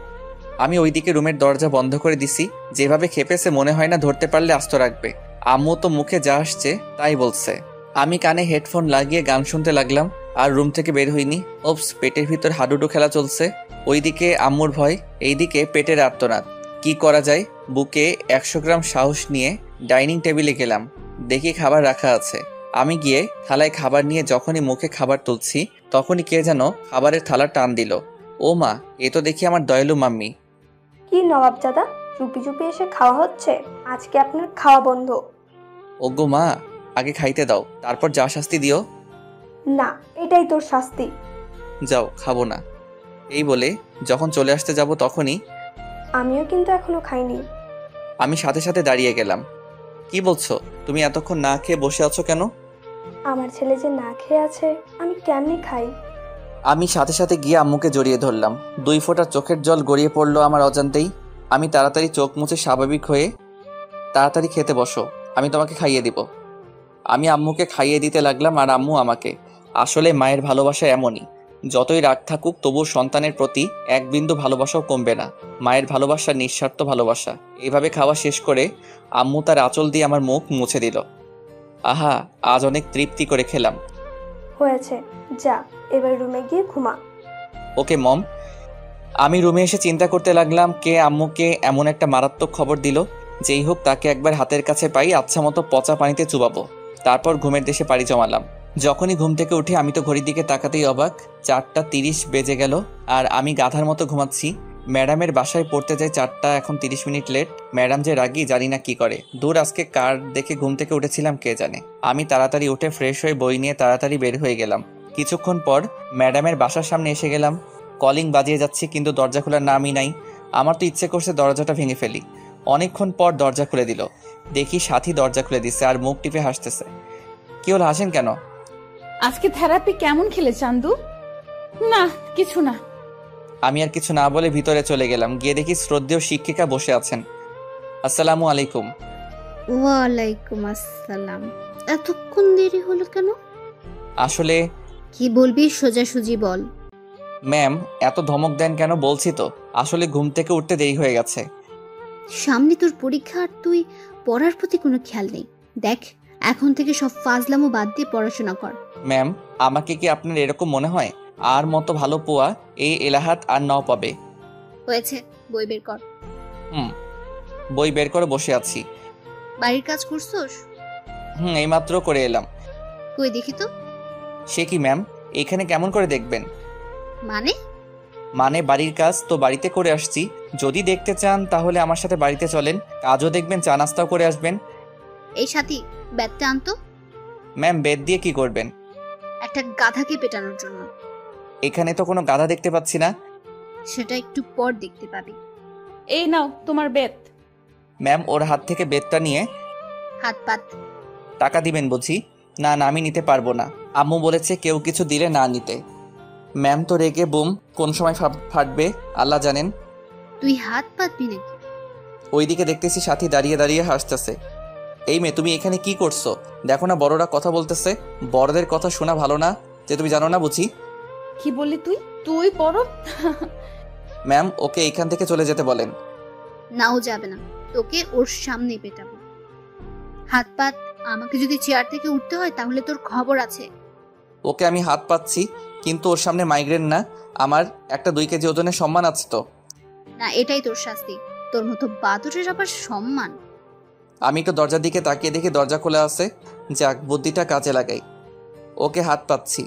আমি ওইদিকে রুমের দরজা বন্ধ করে দিছি। যেভাবে খেপেছে মনে হয় না ধরতে পারলে আস্ত রাখবে। আম্মু তো মুখে যা আসছে তাই বলছে। আমি কানে হেডফোন লাগিয়ে গান শুনতে লাগলাম আর রুম থেকে বের হইনি। ওপস, পেটের ভিতর হাডুডু খেলা চলছে। ওইদিকে আম্মুর ভয়, এইদিকে পেটের আর্তনাদ। কি করা যায়? বুকে 100 গ্রাম সাহস নিয়ে ডাইনিং টেবিলে গেলাম। দেখি খাবার রাখা আছে। আমি গিয়ে থালায় খাবার নিয়ে যখনই মুখে খাবার তুলছি তখনই কে যেন খাবারের থালা টান দিল। ও মা, এ তো দেখি আমার দয়ালু মাম্মি। কি নবাবজাদা, চুপি চুপি এসে খাওয়া হচ্ছে? আজকে আপনার খাওয়া বন্ধ। ওগো মা, আগে খাইতে দাও, তারপর যা শাস্তি দিও। না, এটাই তোর শাস্তি। যাও, খাবো না। এই বলে যখন চলে আসতে যাব তখনই আমিও কিন্তু এখনো খাইনি। আমি সাথে সাথে দাঁড়িয়ে গেলাম। কি বলছো? তুমি এতক্ষণ না খেয়ে বসে আছো কেন? আমার ছেলে যে না খেয়ে আছে, আমি কেমনি খাই? আমি সাথে সাথে গিয়ে আম্মুকে জড়িয়ে ধরলাম। 2 ফোঁটা চোখের জল গড়িয়ে পড়লো আমার অজান্তেই। আমি তাড়াতাড়ি চোখ মুছে স্বাভাবিক হয়ে, তাড়াতাড়ি খেতে বসো, আমি তোমাকে খাইয়ে দিব। আমি আম্মুকে খাইয়ে দিতে লাগলাম আর আম্মু আমাকে। আসলে মায়ের ভালোবাসা এমনই, যতই রাগ থাকুক তবু সন্তানের প্রতি এক বিন্দু ভালোবাসাও কমবে না। মায়ের ভালোবাসা নিঃস্বার্থ ভালোবাসা। এইভাবে খাওয়া শেষ করে আম্মু তার আঁচল দিয়ে আমার মুখ মুছে দিল। আহা, আজ অনেক তৃপ্তি করে খেলাম। হয়েছে, যা এবার রুমে গিয়ে ঘুমা। ওকে মম। আমি রুমে এসে চিন্তা করতে লাগলাম কে আম্মুকে এমন একটা মারাত্মক খবর দিল। যেই হোক, তাকে একবার হাতের কাছে পাই আচ্ছা মতো পচা পানিতে চুবাবো। তারপর ঘুমের দেশে পাড়ি জমালাম। যখনই ঘুম থেকে উঠে আমি তো ঘড়ির দিকে তাকাতেই অবাক। 4:30 বেজে গেল আর আমি গাধার মতো ঘুমাচ্ছি। ম্যাডামের বাসায় পড়তে যাই 4টা, এখন 30 মিনিট লেট। ম্যাডাম যে রাগি জানি না কি করে। দূর, আজকে কার দেখে ঘুম থেকে উঠেছিলাম কে জানে। আমি তাড়াতাড়ি উঠে ফ্রেশ হয়ে বই নিয়ে তাড়াতাড়ি বের হয়ে গেলাম। কিছুক্ষণ পর ম্যাডামের বাসার সামনে এসে গেলাম। কলিং বাজিয়ে যাচ্ছি কিন্তু দরজা খোলার নামই নাই। আমার তো ইচ্ছে করছে দরজাটা ভেঙে ফেলি। অনেকক্ষণ পর দরজা খুলে দিল। দেখি সাথী দরজা খুলে দিচ্ছে আর মুখ টিপে হাসতেছে। কি হলো, হাসেন কেন? আজকে থেরাপি কেমন খেলে চান্দু? না কিছু না। আমি আর কিছু না বলে ভিতরে চলে গেলাম। গিয়ে দেখি শ্রদ্ধেয় শিক্ষিকা বসে আছেন। আসসালামু আলাইকুম। ওয়ালাইকুম আসসালাম। এতক্ষণ দেরি হলো কেন? আসলে কি বলবি সোজাসুজি বল। ম্যাম, এত ধমক দেন কেন? বলছি তো, আসলে ঘুম থেকে উঠতে দেরি হয়ে গেছে। সামনে তোর পরীক্ষা আর তুই পড়ার প্রতি কোনো খেয়াল নেই। দেখ, এখন থেকে সব ফাজলামো বাদ দিয়ে পড়াশোনা কর। ম্যাম, আমাকে কি আপনার এরকম মনে হয়? আর মতো ভালো পোয়া এই এলাহাত আর নাও পাবে। হয়েছে, বই বের কর। বই বের করে বসে আছি। বাড়ির কাজ করছোস? এইমাত্র করে এলাম। কই দেখি তো। সে কি ম্যাম, এখানে কেমন করে দেখবেন? মানে বাড়ির কাজ তো বাড়িতে করে আসছি। যদি দেখতে চান তাহলে আমার সাথে বাড়িতে চলেন, কাজও দেখবেন, চা নাস্তাও করে আসবেন। এই সাথী, ব্যাটটা আনতো। ম্যাম, বেদ দিয়ে কি করবেন? একটা গাধাকে পেটানোর জন্য। এখানে তো কোনো গাধা দেখতে পাচ্ছি না। সেটা একটু পর দেখতে পাবি। এই নাও তোমার বেত। ম্যাম, ওর হাত থেকে বেদটা নিয়ে হাত পাত। টাকা দিবেন বুঝি? না না, আমি নিতে পারবো না। আম্মু বলেছে কেউ কিছু দিলে না নিতে। ম্যাম তো রেগে বুম, কোন সময় ফাটবে আল্লাহ জানেন। তুই হাত পাতবি নাকি? ওইদিকে দেখতেছি সাথী দাঁড়িয়ে দাঁড়িয়ে হাসতেছে। এই মেয়ে, তুমি এখানে কি করছো? দেখো না বড়রা কথা বলতেছে। বড়দের কথা শোনা ভালো না, যে তুমি জানো না বুঝি? কি বললি তুই? তুই বড়? ম্যাম, ওকে এইখান থেকে চলে যেতে বলেন। নাও যাবে না, তোকে ওর সামনে পেটাবো। হাত পাত। আমাকে যদি চেয়ার থেকে উঠতে হয় তাহলে তোর খবর আছে। ওকে আমি হাত পাচ্ছি, কিন্তু ওর সামনে মাইগ্রেন না। আমার একটা 2 কেজি ওজনের সম্মান আছে তো। না, এটাই তোর শাস্তি। তোর মতো বাদরের আবার সম্মান? আমি একটু দরজার দিকে তাকিয়ে দেখি দরজা খোলা আছে। যাক, বুদ্ধিটা কাজে লাগাই। ওকে হাত পাচ্ছি।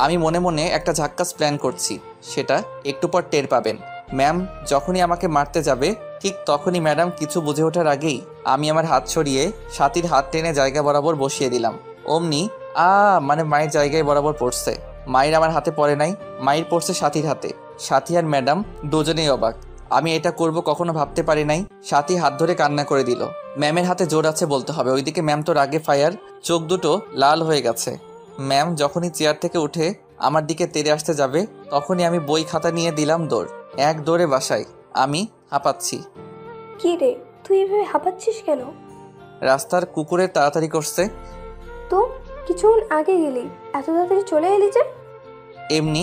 আমি মনে মনে একটা ঝাক্কাস প্ল্যান করছি, সেটা একটু পর টের পাবেন। ম্যাম যখনই আমাকে মারতে যাবে ঠিক তখনই ম্যাডাম কিছু বুঝে ওঠার আগেই আমি আমার হাত সরিয়ে সাথীর হাত টেনে জায়গা বরাবর বসিয়ে দিলাম। অমনি মানে মায়ের জায়গায় বরাবর পড়ছে। মায়ের আমার হাতে পড়ে নাই, মায়ের পড়ছে সাথীর হাতে। সাথী আর ম্যাডাম দুজনেই অবাক। আমি এটা করব কখনো ভাবতে পারি নাই। সাথী হাত ধরে কান্না করে দিল। ম্যামের হাতে জোর আছে বলতে হবে। ওইদিকে ম্যাম তো রাগে ফায়ার, চোখ দুটো লাল হয়ে গেছে। ম্যাম যখনই চেয়ার থেকে উঠে আমার দিকে তেড়ে আসতে যাবে তখনই আমি বই খাতা নিয়ে দিলাম দৌড়। এক দৌড়ে বাসায়। আমি হাঁপাচ্ছি। কি রে, তুই এভাবে হাঁপাচ্ছিস কেন? রাস্তার কুকুরের তাড়াতাড়ি করছে। তো কিছুক্ষণ আগে গেলি, এত তাড়াতাড়ি চলে এলি যে? এমনি।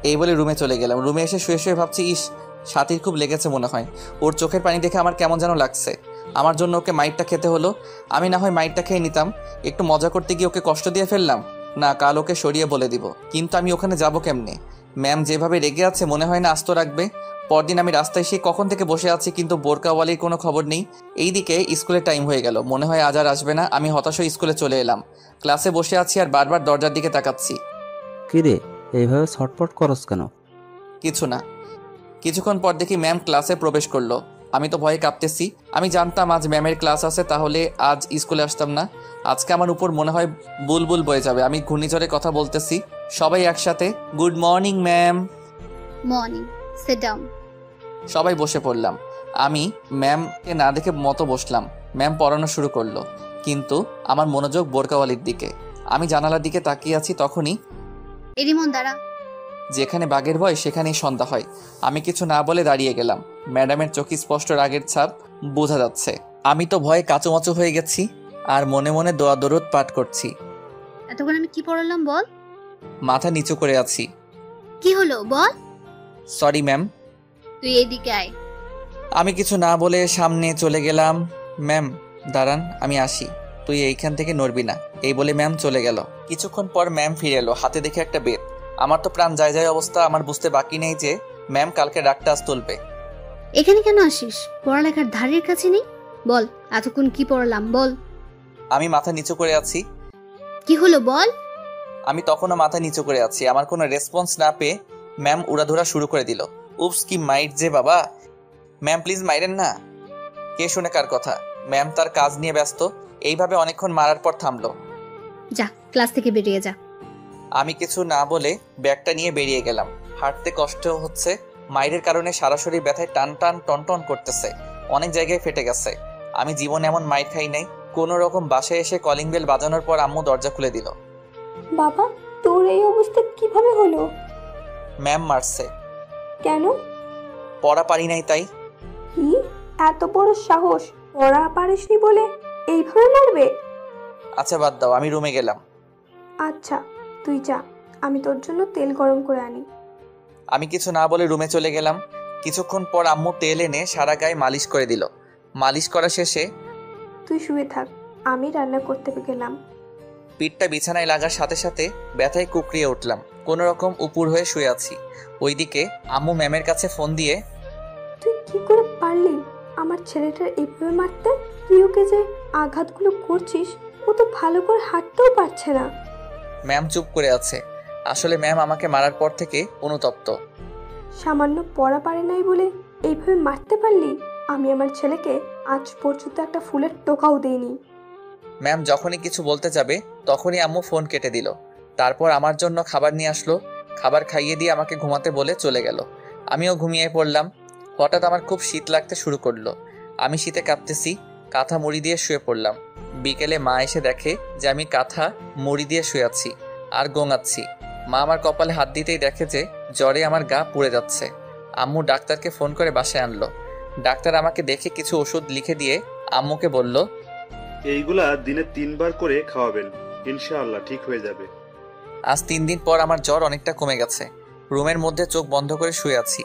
এই বলে রুমে চলে গেলাম। রুমে এসে শুয়ে শুয়ে ভাবছি, ইস, সাথীর খুব লেগেছে মনে হয়। ওর চোখের পানি দেখে আমার কেমন যেন লাগছে। আমার জন্য ওকে মাইটটা খেতে হলো। আমি না হয় মাইটটা খেয়ে নিতাম। একটু মজা করতে গিয়ে ওকে কষ্ট দিয়ে ফেললাম। না, কাল ওকে সরিয়ে বলে দিব। কিন্তু আমি ওখানে যাব কেমনে? ম্যাম যেভাবে রেগে আছে মনে হয় না আস্ত রাখবে। পরদিন আমি রাস্তায় সেই কখন থেকে বসে আছি, কিন্তু বোরকাওয়ালির কোনো খবর নেই। এইদিকে স্কুলের টাইম হয়ে গেল, মনে হয় আজ আর আসবে না। আমি হতাশ হয়ে স্কুলে চলে এলাম। ক্লাসে বসে আছি আর বারবার দরজার দিকে তাকাচ্ছি। কি রে, এইভাবে ছটপট করস কেন? কিছু না। কিছুক্ষণ পর দেখি ম্যাম ক্লাসে প্রবেশ করলো। আমি তো ভয়ে কাঁপতেছি। আমি জানতাম আজ ম্যামের ক্লাস আছে, তাহলে আজ স্কুলে আসতাম না। আজকে আমার উপর মনে হয় বুলবুল বয়ে যাবে। আমি ঘূর্ণিঝড়ে কথা বলতেছি। সবাই একসাথে good morning ma'am. Morning. Sit down. সবাই বসে পড়লাম। আমি ম্যামকে না দেখে মতো বসলাম। ম্যাম পড়ানো শুরু করলো, কিন্তু আমার মনোযোগ বোরকাওয়ালির দিকে। আমি জানালার দিকে তাকিয়ে আছি। তখনই এরিমন দাঁড়া। যেখানে বাঘের ভয় সেখানেই সন্ধ্যা হয়। আমি কিছু না বলে দাঁড়িয়ে গেলাম। ম্যাডামের চোখে স্পষ্ট রাগের ছাপ বোঝা যাচ্ছে। আমি তো ভয়ে কাঁচুমাচু হয়ে গেছি আর মনে মনে দোয়া দরুদ পাঠ করছি। এতক্ষণ আমি কি পড়ালাম বল? মাথা নিচু করে আছি। কি হলো বল? Sorry ma'am. তুই এদিকে আয়। আমি কিছু না বলে সামনে চলে গেলাম। ম্যাম দাঁড়ান, আমি আসি, তুই এইখান থেকে নড়বি না। এই বলে ম্যাম চলে গেল। কিছুক্ষণ পর ম্যাম ফিরে এলো, হাতে দেখে একটা বেত। আমার তো প্রাণ যায় যায় অবস্থা। আমার বুঝতে বাকি নেই যে ম্যাম কালকে ডাকটা আজ তুলবে। এখানে কেন আসিস? পড়ালেখার ধারের কাছে নেই? বল, এতক্ষণ কি পড়ালাম বল? আমি মাথা নিচু করে আছি। কি হলো বল? আমি তখনও মাথা নিচু করে আছি। আমার কোনো রেসপন্স না পেয়ে ম্যাম উড়াধুরা শুরু করে দিল। উপস, কি মাইট যে বাবা। ম্যাম প্লিজ মাইরেন না। কে শুনে কার কথা? ম্যাম তার কাজ নিয়ে ব্যস্ত। এইভাবে অনেকক্ষণ মারার পর থামলো। যা, ক্লাস থেকে বেরিয়ে যা। আমি কিছু না বলে ব্যাগটা নিয়ে বেরিয়ে গেলাম। হাঁটতে কষ্ট হচ্ছে। মাইরের কারণে সারা শরীর ব্যথায় টান টান টনটন করতেছে। অনেক জায়গায় ফেটে গেছে। আমি জীবনে এমন মাইর খাই নাই। কোনো রকম বাসায় এসে কলিং বেল বাজানোর পর আম্মু দরজা খুলে দিল। বাবা, তোর এই অবস্থা কিভাবে হলো? ম্যাম মারছে। কেন? পড়া পারি নাই তাই। কি এত বড় সাহস! পড়া পারিসনি বলে এইভাবে মারবে? আচ্ছা বাদ দাও, আমি রুমে গেলাম। আচ্ছা, তুই যা, আমি তোর জন্য তেল গরম করে আনি। আমি কিছু না বলে রুমে চলে গেলাম। কিছুক্ষণ পর আম্মু তেল এনে সারা গায়ে মালিশ করে দিল। মালিশ করা শেষে তুই শুয়ে থাক, আমি রান্না করতে গেলাম। পিঠটা বিছানায় লাগার সাথে সাথে ব্যথায় কুকড়িয়ে উঠলাম। কোনো রকম উপুর হয়ে শুয়ে আছি। ওইদিকে আম্মু ম্যামের কাছে ফোন দিয়ে, তুই কি করে পারলি আমার ছেলেটার এইভাবে মারতে? তুই ওকে যে আঘাতগুলো করছিস, ও তো ভালো করে হাঁটতেও পারছে না। ম্যাম চুপ করে আছে। আসলে ম্যাম আমাকে মারার পর থেকে অনুতপ্ত। সামান্য পড়া পারে নাই বলে এইভাবে মারতে পারলি? আমি আমার ছেলেকে আজ পর্যন্ত একটা ফুলের টোকাও দেইনি। ম্যাম যখনই কিছু বলতে যাবে তখনই আম্মু ফোন কেটে দিল। তারপর আমার জন্য খাবার নিয়ে আসলো। খাবার খাইয়ে দিয়ে আমাকে ঘুমাতে বলে চলে গেল। আমিও ঘুমিয়ে পড়লাম। হঠাৎ আমার খুব শীত লাগতে শুরু করলো। আমি শীতে কাঁপতেছি। কাঁথা মুড়ি দিয়ে শুয়ে পড়লাম। বিকেলে মা এসে দেখে যে আমি কাঁথা মুড়ি দিয়ে শুয়ে আছি আর গোঙাচ্ছি। মা আমার কপালে হাত দিতেই দেখে যে জ্বরে আমার গা পুড়ে যাচ্ছে। আম্মু ডাক্তারকে ফোন করে বাসায় আনলো। ডাক্তার আমাকে দেখে কিছু ওষুধ লিখে দিয়ে আম্মুকে বলল, এইগুলা দিনে 3 বার করে খাওয়াবেন, ইনশাআল্লাহ ঠিক হয়ে যাবে। আজ 3 দিন পর আমার জ্বর অনেকটা কমে গেছে। রুমের মধ্যে চোখ বন্ধ করে শুয়ে আছি।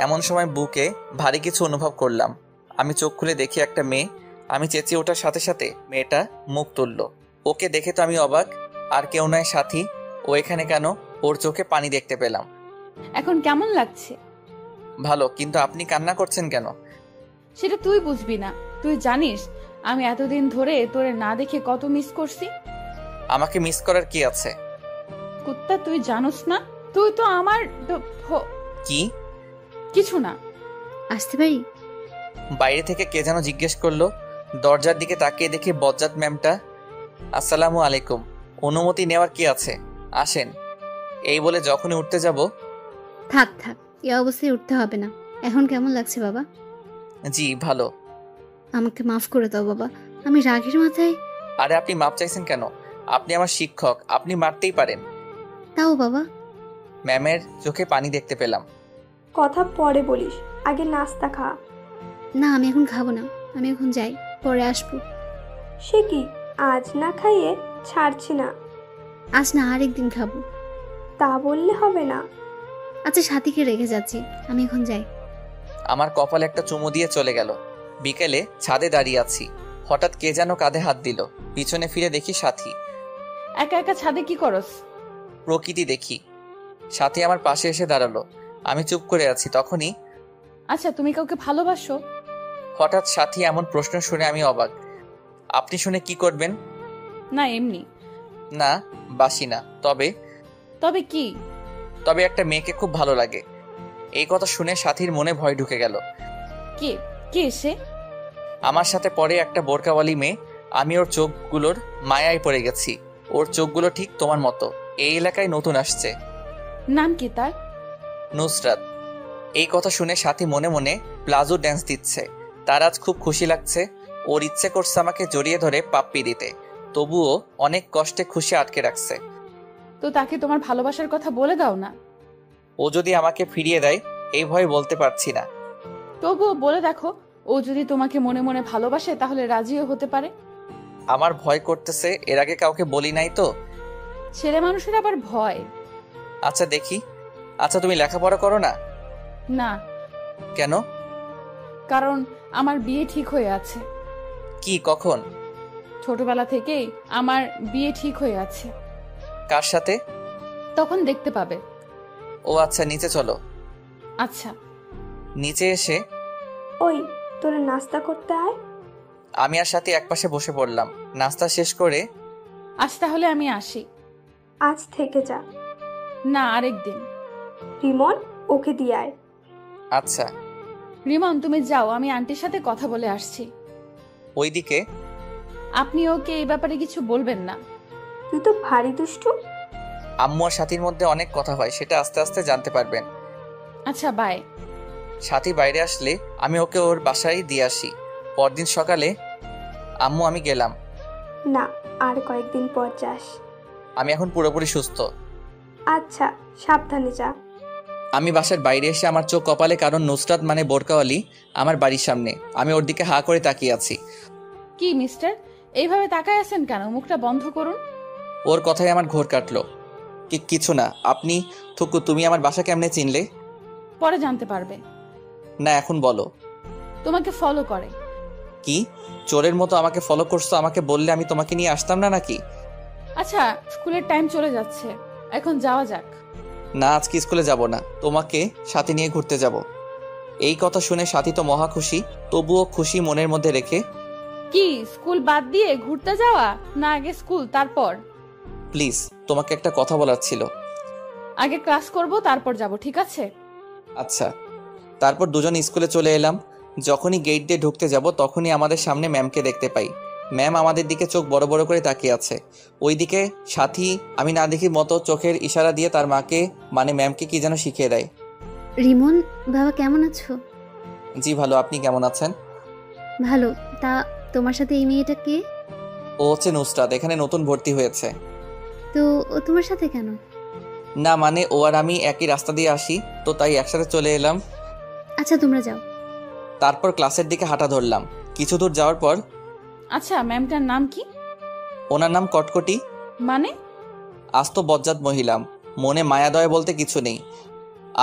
এমন সময় বুকে ভারী কিছু অনুভব করলাম। আমি চোখ খুলে দেখি একটা মেয়ে। আমি চেঁচিয়ে ওঠার সাথে সাথে মেয়েটা মুখ তুলল। ওকে দেখে তো আমি অবাক। আর কেউ নয়, সাথী। ও এখানে কেন? ওর চোখে পানি দেখতে পেলাম। এখন কেমন লাগছে? ভালো, কিন্তু আপনি কান্না করছেন কেন? সেটা তুই বুঝবি না। তুই জানিস আমি এতদিন ধরে তোরে না দেখে কত মিস করছি। আমাকে মিস করার কি আছে? কুত্তা, তুই জানোস না? তুই তো আমার কি? কিছু না। আসতে পারি? বাইরে থেকে কে যেন জিজ্ঞেস করলো। দরজার দিকে তাকিয়ে দেখি বজ্জাত ম্যামটা। আসসালামু আলাইকুম। অনুমতি নেওয়ার কি আছে, আসেন। এই বলে যখনই উঠতে যাব, থাক থাক, এই অবস্থায় উঠতে হবে না। এখন কেমন লাগছে বাবা? জি ভালো। আমাকে মাফ করে দাও বাবা, আমি রাগের মাথায়। আরে আপনি মাপ চাইছেন কেন? আপনি আমার শিক্ষক, আপনি মারতেই পারেন। তাও বাবা। ম্যামের চোখে পানি দেখতে পেলাম। কথা পরে বলিস, আগে নাস্তা খা। না, আমি এখন খাবো না, আমি এখন যাই, পরে আসবো। সে কি, আজ না খাইয়ে ছাড়ছি না? আজ না, আরেকদিন খাবো। তা বললে হবে না। আচ্ছা, সাথীকে রেখে যাচ্ছি, আমি এখন যাই। আমার কপালে একটা চুমু দিয়ে চলে গেল। বিকেলে ছাদে দাঁড়িয়ে আছি। হঠাৎ কে যেন কাঁধে হাত দিল। পিছনে ফিরে দেখি সাথী। একা একা ছাদে কি করস? প্রকৃতি দেখি। সাথী আমার পাশে এসে দাঁড়ালো। আমি চুপ করে আছি। তখনই, আচ্ছা, তুমি কাউকে ভালোবাসো? হঠাৎ সাথী এমন প্রশ্ন শুনে আমি অবাক। আপনি শুনে কি করবেন? না, এমনি। না, বাসি না। তবে কি? তবে একটা মেয়েকে খুব ভালো লাগে। এই কথা শুনে সাথীর মনে ভয় ঢুকে গেল। কে কে সে? আমার সাথে পরে একটা বোরকাওয়ালি মেয়ে। আমি ওর চোখগুলোর মায়ায় পড়ে গেছি। ওর চোখগুলো ঠিক তোমার মতো। এই এলাকায় নতুন আসছে। নাম কি তার? নুসরাত। এই কথা শুনে সাথী মনে মনে প্লাজো ড্যান্স দিচ্ছে। তার আজ খুব খুশি লাগছে। ওর ইচ্ছে করছে আমাকে জড়িয়ে ধরে পাপ্পি দিতে। তবুও অনেক কষ্টে খুশি আটকে রাখছে। তো তাকে তোমার ভালোবাসার কথা বলে দাও না। ও যদি আমাকে ফিরিয়ে দেয়, এই ভয় বলতে পারছি না। তবুও বলে দেখো, ও যদি তোমাকে মনে মনে ভালোবাসে তাহলে রাজিও হতে পারে। আমার ভয় করতেছে, এর আগে কাউকে বলি নাই তো। ছেলে মানুষের আবার ভয়। আচ্ছা দেখি। আচ্ছা, তুমি লেখাপড়া করো না? না। কেন? কারণ আমার বিয়ে ঠিক হয়ে আছে। কি, কখন? ছোটবেলা থেকেই আমার বিয়ে ঠিক হয়ে আছে। কার সাথে? তখন দেখতে পাবে। ও আচ্ছা, নিচে চলো। আচ্ছা। নিচে এসে ওই, তোরা নাস্তা করতে আয়। আমি আর সাথে একপাশে বসে পড়লাম। নাস্তা শেষ করে, আজ তাহলে আমি আসি। আজ থেকে যা। না, আরেকদিন। রিমন, ওকে দিয়ে আয়। আচ্ছা। রিমন, তুমি যাও, আমি আন্টির সাথে কথা বলে আসছি। ওইদিকে, আপনি ওকে এই ব্যাপারে কিছু বলবেন না। তুই তো ভারী দুষ্টু। আম্মু আর সাথীর মধ্যে অনেক কথা হয়, সেটা আস্তে আস্তে জানতে পারবেন। আচ্ছা, বাই। সাথী বাইরে আসলে আমি ওকে ওর বাসায় দিয়ে আসি। পরদিন সকালে, আম্মু আমি গেলাম। না, আর কয়েকদিন পর যাস। আমি এখন পুরোপুরি সুস্থ। আচ্ছা, সাবধানে যা। আমি বাসার বাইরে এসে আমার চোখ কপালে, কারণ নুসরাত মানে বোরকাওয়ালি আমার বাড়ির সামনে। আমি ওর দিকে হাঁ করে তাকিয়ে আছি। কি মিস্টার, এইভাবে তাকায় আছেন কেন? মুখটা বন্ধ করুন। ওর কথায় আমার ঘোর কাটলো। কিছু না। আপনি থুকু, তুমি আমার বাসা কেমনে চিনলে? পরে জানতে পারবে। না, এখন বলো। তোমাকে ফলো করে। কি চোরের মতো আমাকে ফলো করছো? আমাকে বললে আমি তোমাকে নিয়ে আসতাম না নাকি? আচ্ছা, স্কুলের টাইম চলে যাচ্ছে, এখন যাওয়া যাক। না, আজকে স্কুলে যাব না, তোমাকে সাথে নিয়ে ঘুরতে যাব। এই কথা শুনে সাথী তো মহা খুশি, তবুও খুশি মনের মধ্যে রেখে, কি স্কুল বাদ দিয়ে ঘুরতে যাওয়া? না আগে স্কুল তারপর? প্লিজ, তোমাকে একটা কথা বলার ছিল। আগে ক্লাস করব তারপর যাব, ঠিক আছে? আচ্ছা। তারপর দুজন স্কুলে চলে এলাম। যখনই গেট দিয়ে ঢুকতে যাব তখনই আমাদের সামনে ম্যামকে দেখতে পাই। ম্যাম আমাদের দিকে চোখ বড় বড় করে তাকিয়ে আছে। ওইদিকে সাথী আমি না দেখি মতো চোখের ইশারা দিয়ে তার মাকে মানে ম্যামকে কি যেন শিখিয়ে দেয়। রিমন, বাবা কেমন আছো? জি ভালো, আপনি কেমন আছেন? ভালো। তা তোমার সাথে এই মেয়েটা কে? ও হচ্ছে নুসরাত, এখানে নতুন ভর্তি হয়েছে। তো ও তোমার সাথে কেন? না মানে ও আর আমি একই রাস্তা দিয়ে আসি, তো তাই একসাথে চলে এলাম। আচ্ছা, তোমরা যাও। তারপর ক্লাসের দিকে হাঁটা ধরলাম। কিছু দূর যাওয়ার পর, আচ্ছা, ম্যামটার নাম কি? ওনার নাম কটকটি। মানে? আস্ত বজ্জাত মহিলা, মনে মায়া দয়া বলতে কিছু নেই।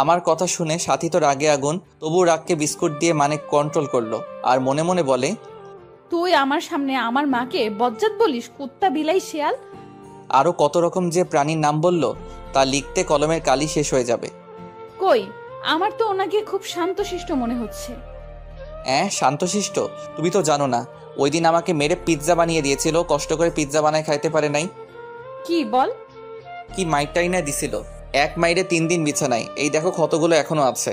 আমার কথা শুনে সাথী তো রাগে আগুন, তবু রাগকে বিস্কুট দিয়ে মানে কন্ট্রোল করলো আর মনে মনে বলে, তুই আমার সামনে আমার মাকে বজ্জাত বলিস? কুত্তা, বিলাই, শিয়াল। আরও কত রকম যে প্রাণীর নাম বলল তা লিখতে কলমের কালি শেষ হয়ে যাবে। কই, আমার তো ওনাকে খুব শান্তশিষ্ট মনে হচ্ছে। শান্তশিষ্ট? তুমি তো জানো না, ওই দিন আমাকে মেরে পিৎজা বানিয়ে দিয়েছিল, কষ্ট করে পিৎজা বানায় খাইতে পারে নাই। কি বল? কি মাইরটাই না দিছিল, এক মাইরে 3 দিন বিছানায়, এই দেখো ক্ষতগুলো এখনো আছে।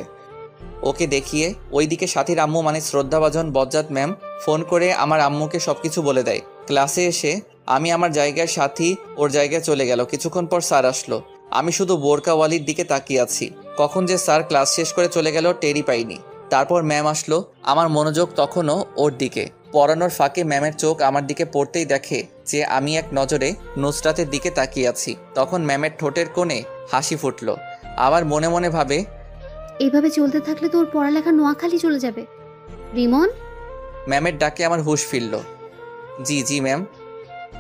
ওকে দেখিয়ে ওইদিকে সাথীর আম্মু মানে শ্রদ্ধাভাজন বজ্জাত ম্যাম ফোন করে আমার আম্মুকে সবকিছু বলে দেয়। ক্লাসে এসে আমি আমার জায়গায়, সাথী ওর জায়গায় চলে গেল। কিছুক্ষণ পর স্যার আসলো। আমি শুধু বোরকাওয়ালির দিকে তাকিয়ে আছি। কখন যে স্যার ক্লাস শেষ করে চলে গেল টেরই পাইনি। তারপর ম্যাম আসলো, আমার মনোযোগ তখনও ওর দিকে। পড়ানোর ফাঁকে ম্যামের চোখ আমার দিকে পড়তেই দেখে যে আমি এক নজরে নুসরাতের দিকে তাকিয়ে আছি। তখন ম্যামের ঠোঁটের কোণে হাসি ফুটলো। আবার মনে মনে ভাবে, এইভাবে চলতে থাকলে তো ওর পড়ালেখা নোয়াখালী চলে যাবে। রিমন, ম্যামের ডাকে আমার হুঁশ ফিরল। জি জি ম্যাম।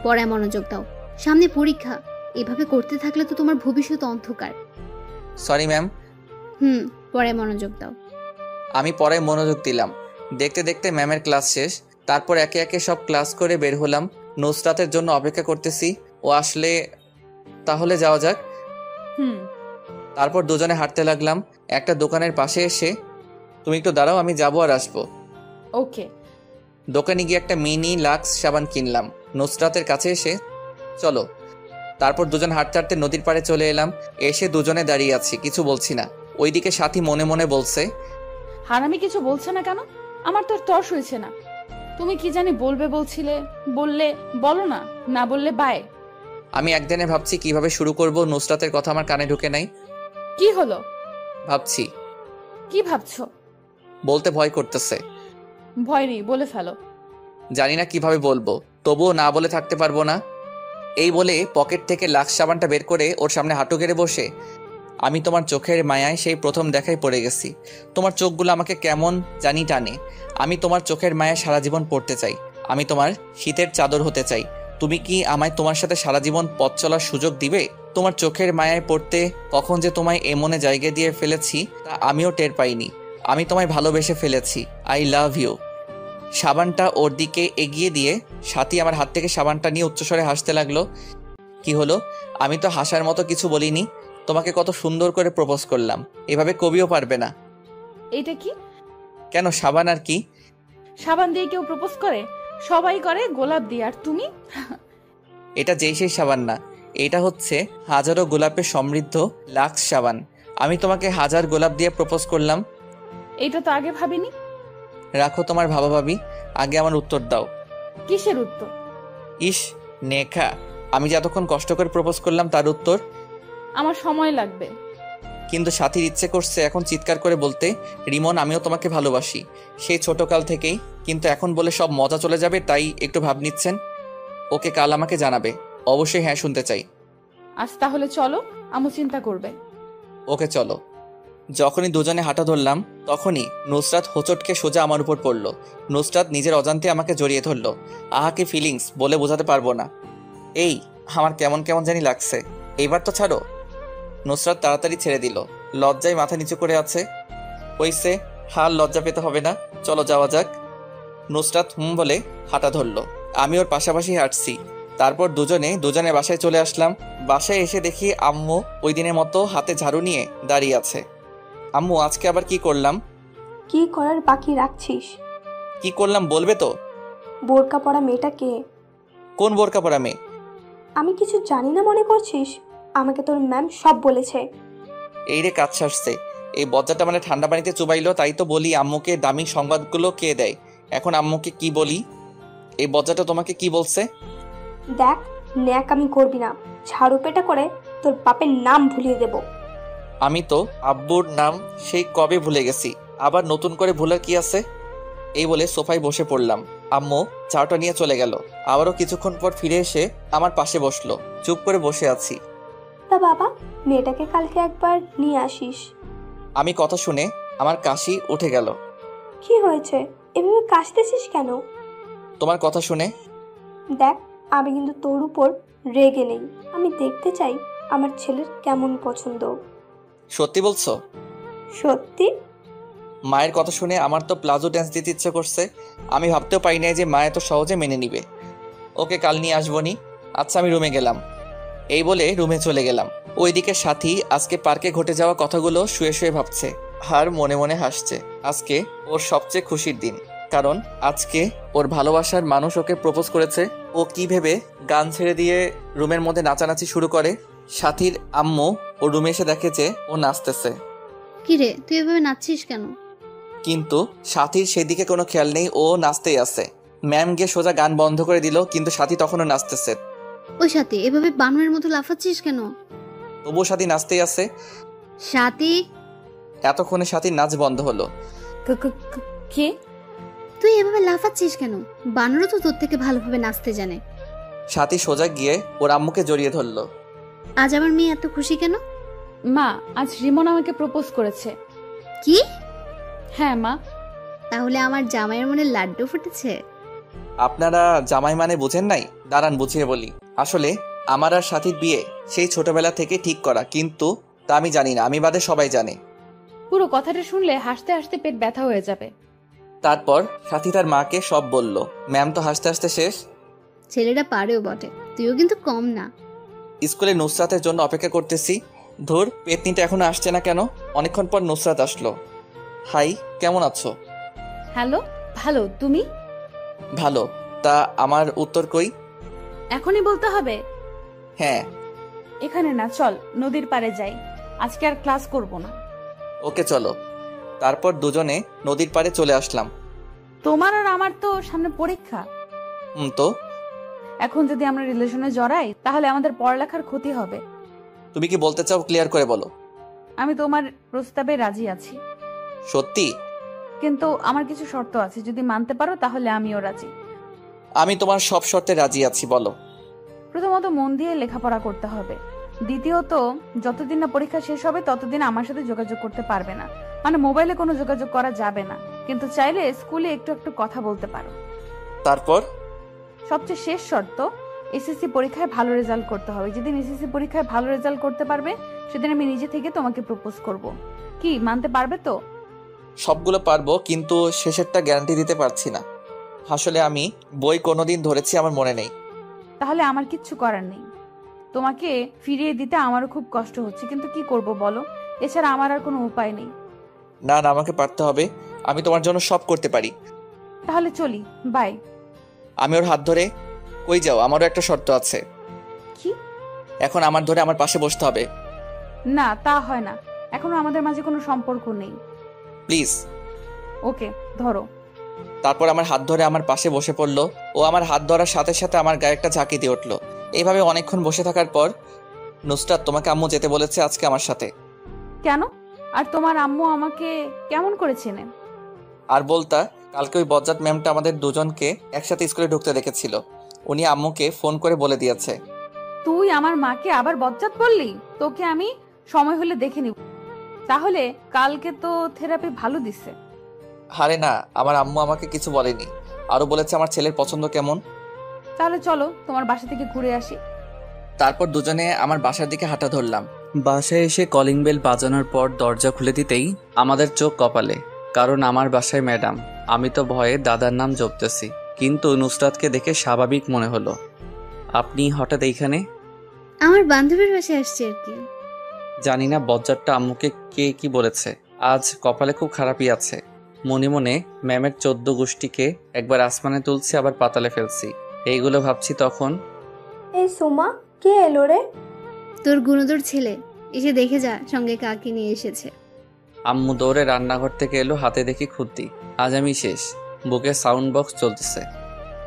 পড়ায় মনোযোগ দাও, সামনে পরীক্ষা। এভাবে করতে থাকলে তো তোমার ভবিষ্যৎ অন্ধকার। Sorry ma'am. পড়ায় মনোযোগ দাও। আমি পড়ায় মনোযোগ দিলাম। দেখতে দেখতে ম্যামের ক্লাস শেষ। তারপর একে একে সব ক্লাস করে বের হলাম। নুসরাতের জন্য অপেক্ষা করতেছি, ও আসলে তাহলে যাওয়া যাক। তারপর দুজনে হাঁটতে লাগলাম। একটা দোকানের পাশে এসে, তুমি একটু দাঁড়াও, আমি যাবো আর আসবো। ওকে। দোকানে গিয়ে একটা মিনি লাক্স সাবান কিনলাম। নুসরাতের কাছে এসে, চলো। তারপর দুজন হাঁটতে হাঁটতে নদীর পাড়ে চলে এলাম। এসে দুজনে দাঁড়িয়ে আছি, কিছু বলছি না। ওইদিকে সাথী মনে মনে বলছে, হারামি কিছু বলছে না কেন? আমার তো তর্স হয়েছে না। তুমি কি জানি বলবে বলছিলে, বললে বলো না, না বললে বাই। আমি একদিনে ভাবছি কিভাবে শুরু করব। নুসরাতের কথা আমার কানে ঢুকে নাই। কি হলো? ভাবছি। কি ভাবছো? বলতে ভয় করতেছে। ভয় নেই, বলে ফেলো। জানি না কিভাবে বলবো, তবুও না বলে থাকতে পারবো না। এই বলে পকেট থেকে লাক্স সাবানটা বের করে ওর সামনে হাঁটু গেড়ে বসে, আমি তোমার চোখের মায়ায় সেই প্রথম দেখায় পড়ে গেছি। তোমার চোখগুলো আমাকে কেমন জানি টানে। আমি তোমার চোখের মায়ায় সারা জীবন পড়তে চাই। আমি তোমার শীতের চাদর হতে চাই। তুমি কি আমায় তোমার সাথে সারা জীবন পথ চলার সুযোগ দিবে? তোমার চোখের মায়ায় পড়তে কখন যে তোমায় এমনে জায়গায় দিয়ে ফেলেছি তা আমিও টের পাইনি। আমি তোমায় ভালোবেসে ফেলেছি। I love you. সাবানটা ওর দিকে এগিয়ে দিয়ে সাথী আমার হাত থেকে সাবানটা নিয়ে উচ্চস্বরে হাসতে লাগলো। কি হলো? আমি তো হাসার মতো কিছু বলিনি। তোমাকে কত সুন্দর করে প্রপোজ করলাম, এভাবে কবিও পারবে না। এইটা কি? কেন, সাবান আর কি? সাবান দিয়ে কেউ প্রপোজ করে? সবাই করে গোলাপ দিয়ে, আর তুমি? এটা যেই সেই সাবান না, এটা হচ্ছে হাজারো গোলাপে সমৃদ্ধ লাক্স সাবান। আমি তোমাকে 1000 গোলাপ দিয়ে প্রপোজ করলাম। এটা তো আগে ভাবিনি। রাখো তোমার ভাবা ভাবি, আগে আমার উত্তর দাও। কিসের উত্তর? ইস নেখা, আমি যে এতক্ষণ কষ্ট করে প্রপোজ করলাম তার উত্তর। আমার সময় লাগবে। কিন্তু সাথীর ইচ্ছে করছে এখন চিৎকার করে বলতে, রিমন আমিও তোমাকে ভালোবাসি, সেই ছোটকাল থেকেই। কিন্তু এখন বলে সব মজা চলে যাবে, তাই একটু ভাব নিচ্ছেন। ওকে, কাল আমাকে জানাবে। অবশ্যই হ্যাঁ শুনতে চাই। আজ তাহলে চলো, আম্মু চিন্তা করবে। ওকে চলো। যখনই দুজনে হাঁটা ধরলাম তখনই নুসরাত হোঁচটকে সোজা আমার উপর পড়ল। নুসরাত নিজের অজান্তে আমাকে জড়িয়ে ধরল। আহাকে ফিলিংস বলে বোঝাতে পারবো না। এই আমার কেমন কেমন জানি লাগছে, এইবার তো ছাড়ো। নুসরাত তাড়াতাড়ি ছেড়ে দিল। লজ্জায় মাথা নিচু করে আছে। হইছে, হাল লজ্জা পেতে হবে না, চলো যাওয়া যাক। নুসরাত বলে হাঁটা ধরল। আমি ওর পাশাপাশি হাঁটছি। তারপর দুজনের বাসায় চলে আসলাম। বাসায় এসে দেখি আম্মু ওই দিনের মতো হাতে ঝাড়ু নিয়ে দাঁড়িয়ে আছে। আম্মু, আজকে আবার কি করলাম? কি করার বাকি রাখছিস? কি করলাম বলবে তো? বোরকা পরা মেয়েটা কে? কোন বোরকা পরা মেয়ে? আমি কিছু জানি না মনে করছিস? আমাকে তোর ম্যাম সব বলেছে। এই রে কাজ সারছে, এই বজ্জাটা মানে ঠান্ডা পানিতে চুবাইলো, তাই তো বলি আম্মুকে দামি সংবাদগুলো কে দেয়। এখন আম্মুকে কি বলি? এই বজ্জাটা তোমাকে কি বলছে? দেখ, ন্যাকামি করবি না, ঝাড়ু পেটা করে তোর বাপের নাম ভুলিয়ে দেব। আমি তো আব্বুর নাম সেই কবে ভুলে গেছি, আবার নতুন করে ভুলার কি আছে? এই বলে সোফায় বসে পড়লাম। আম্মু চাটা নিয়ে চলে গেল। আবারও কিছুক্ষণ পর ফিরে এসে আমার পাশে বসলো। চুপ করে বসে আছি। তা বাবা, মেয়েটাকে কালকে একবার নিয়ে আসিস। আমি কথা শুনে আমার কাশি উঠে গেল। কি হয়েছে, এভাবে কাশতেছিস কেন? তোমার কথা শুনে। দেখ, আমি কিন্তু তোর উপর রেগে নেই। আমি দেখতে চাই আমার ছেলের কেমন পছন্দ। সত্যি বলছো? সত্যি। মায়ের কথা শুনে আমার তো প্লাজো ড্যান্স দিতে ইচ্ছে করছে। আমি ভাবতেও পারি নাই যে মা এত সহজে মেনে নিবে। ওকে কাল নিয়ে আসবনি। আচ্ছা, আমি রুমে গেলাম। এই বলে রুমে চলে গেলাম। ওইদিকে সাথী আজকে পার্কে ঘটে যাওয়া কথাগুলো শুয়ে শুয়ে ভাবছে আর মনে মনে হাসছে। আজকে ওর সবচেয়ে খুশির দিন, কারণ আজকে ওর ভালোবাসার মানুষ ওকে প্রপোজ করেছে। ও কি ভেবে গান ছেড়ে দিয়ে রুমের মধ্যে নাচানাচি শুরু করে। সাথীর আম্মু ও রুমে এসে দেখে যে ও নাচতেছে। কি রে, তুই এভাবে নাচছিস কেন? কিন্তু সাথীর সেদিকে কোনো খেয়াল নেই, ও নাচতেই আছে। ম্যাম গিয়ে সোজা গান বন্ধ করে দিল, কিন্তু সাথী তখনও নাচতেছে। ওই সাথী, এভাবে বানরের মতো লাফাচ্ছিস কেন? তবুও সাথী নাচতেই আছে। সাথী, এতক্ষণে সাথীর নাচ বন্ধ হলো। কে? তুই এভাবে লাফাচ্ছিস কেন? বানরও তো তোর থেকে ভালোভাবে নাচতে জানে। সাথী সোজা গিয়ে ওর আম্মুকে জড়িয়ে ধরলো। আজ আমার মেয়ে এত খুশি কেন? মা, আজ রিমন আমাকে প্রপোজ করেছে। কি? হ্যাঁ মা। তাহলে আমার জামাইয়ের মনে লাড্ডু ফুটেছে? আপনারা জামাই মানে বুঝেন নাই? দাঁড়ান বুঝিয়ে বলি। আসলে আমার আর সাথীর বিয়ে সেই ছোটবেলা থেকে ঠিক করা, কিন্তু তা আমি জানি না, আমি বাদে সবাই জানে। পুরো কথাটা শুনলে হাসতে হাসতে পেট ব্যথা হয়ে যাবে। তারপর সাথী তার মাকে সব বলল। ম্যাম তো হাসতে হাসতে শেষ। ছেলেটা পারেও বটে, তুইও কিন্তু কম না। স্কুলে নুসরাতের জন্য অপেক্ষা করতেছি। ধুর, পেতনিটা এখনো আসছে না কেন? অনেকক্ষণ পর নুসরাত আসলো। হাই, কেমন আছো? হ্যালো, ভালো। তুমি? ভালো। তা আমার উত্তর কই? এখনই বলতে হবে? হ্যাঁ। এখানে না, চল নদীর পাড়ে যাই। আজকে আর ক্লাস করব না। ওকে চলো। তারপর দুজনে নদীর পাড়ে চলে আসলাম। তোমার আর আমার তো সামনে পরীক্ষা। তো এখন যদি আমরা রিলেশনে জড়াই তাহলে আমাদের পড়ালেখার ক্ষতি হবে। তুমি কি বলতে চাও ক্লিয়ার করে বলো। আমি তোমার প্রস্তাবে রাজি আছি, সত্যি? কিন্তু আমার কিছু শর্ত আছে, যদি মানতে পারো তাহলে আমিও রাজি। আমি তোমার সব শর্তে রাজি আছি, বলো। প্রথমত মন দিয়ে লেখাপড়া করতে হবে। দ্বিতীয়ত, যতদিন না পরীক্ষা শেষ হবে ততদিন আমার সাথে যোগাযোগ করতে পারবে না, মানে মোবাইলে কোনো যোগাযোগ করা যাবে না, কিন্তু চাইলে স্কুলে একটু একটু কথা বলতে পারো। তারপর সবচেয়ে শেষ শর্ত, এসএসসি পরীক্ষায় ভালো রেজাল্ট করতে হবে। যেদিন এসএসসি পরীক্ষায় ভালো রেজাল্ট করতে পারবে সেদিন আমি নিজে থেকে তোমাকে প্রপোজ করব। কি, মানতে পারবে তো? সবগুলো পারবো, কিন্তু শেষেরটা গ্যারান্টি দিতে পারছি না। আসলে আমি বই কোনোদিন ধরেছি আমার মনে নেই। তাহলে আমার কিচ্ছু করার নেই। তোমাকে ফিরিয়ে দিতে আমারও খুব কষ্ট হচ্ছে, কিন্তু কি করব বলো, এছাড়া আমার আর কোনো উপায় নেই। না না, আমাকে পারতে হবে। আমি তোমার জন্য সব করতে পারি। তাহলে চলি, বাই। আমি ওর হাত ধরে, কই যাও? আমারও একটা শর্ত আছে। কি? এখন আমার ধরে আমার পাশে বসতে হবে। না, তা হয় না, এখনো আমাদের মাঝে কোনো সম্পর্ক নেই। প্লিজ। ওকে, ধরো। তারপর আমার হাত ধরে আমার পাশে বসে পড়লো। ও আমার হাত ধরার সাথে সাথে আমার গায়ে একটা ঝাঁকি দিয়ে উঠলো। এইভাবে অনেকক্ষণ বসে থাকার পর, নুসরাত, তোমাকে আম্মু যেতে বলেছে আজকে আমার সাথে। কেন? আর তোমার আম্মু আমাকে কেমন করে চেনেন? আর বলতা, কালকে ওই বজ্জাত ম্যামটা আমাদের দুজনকে একসাথে স্কুলে ঢুকতে দেখেছিল। উনি আম্মুকে ফোন করে বলে দিয়েছে। তুই আমার মাকে আবার বজ্জাত বললি? তোকে আমি সময় হলে দেখে নিব। তাহলে কালকে তো থেরাপি ভালো দিছে। আরে না, আমার আম্মু আমাকে কিছু বলেনি, আরো বলেছে আমার ছেলের পছন্দ কেমন। তাহলে চলো তোমার বাসা থেকে ঘুরে আসি। তারপর দুজনে আমার বাসার দিকে হাঁটা ধরলাম। বাসায় এসে কলিং বেল বাজানোর পর দরজা খুলে দিতেই আমাদের চোখ কপালে, কারণ আমার বাসায় ম্যাডাম। আমি তো ভয়ে দাদার নাম জপতেছি, কিন্তু নুসরাতকে দেখে স্বাভাবিক মনে হলো। আপনি হঠাৎ এইখানে? আমার বান্ধবীর বাসায় আসছে আর কি। জানি না বজ্জাতটা আম্মুকে কে কি বলেছে, আজ কপালে খুব খারাপই আছে। মনে মনে ম্যামের 14 গোষ্ঠীকে একবার আসমানে তুলছি, আবার পাতালে ফেলছি, এইগুলো ভাবছি তখন। এই সুমা, কে এলো রে? তোর গুণধর ছেলে, এসে দেখে যা সঙ্গে কাকে নিয়ে এসেছে। আম্মু দৌড়ে রান্নাঘর থেকে এলো, হাতে দেখি খুদ্দি। আজ আমি শেষ। বুকে সাউন্ড বক্স চলতেছে।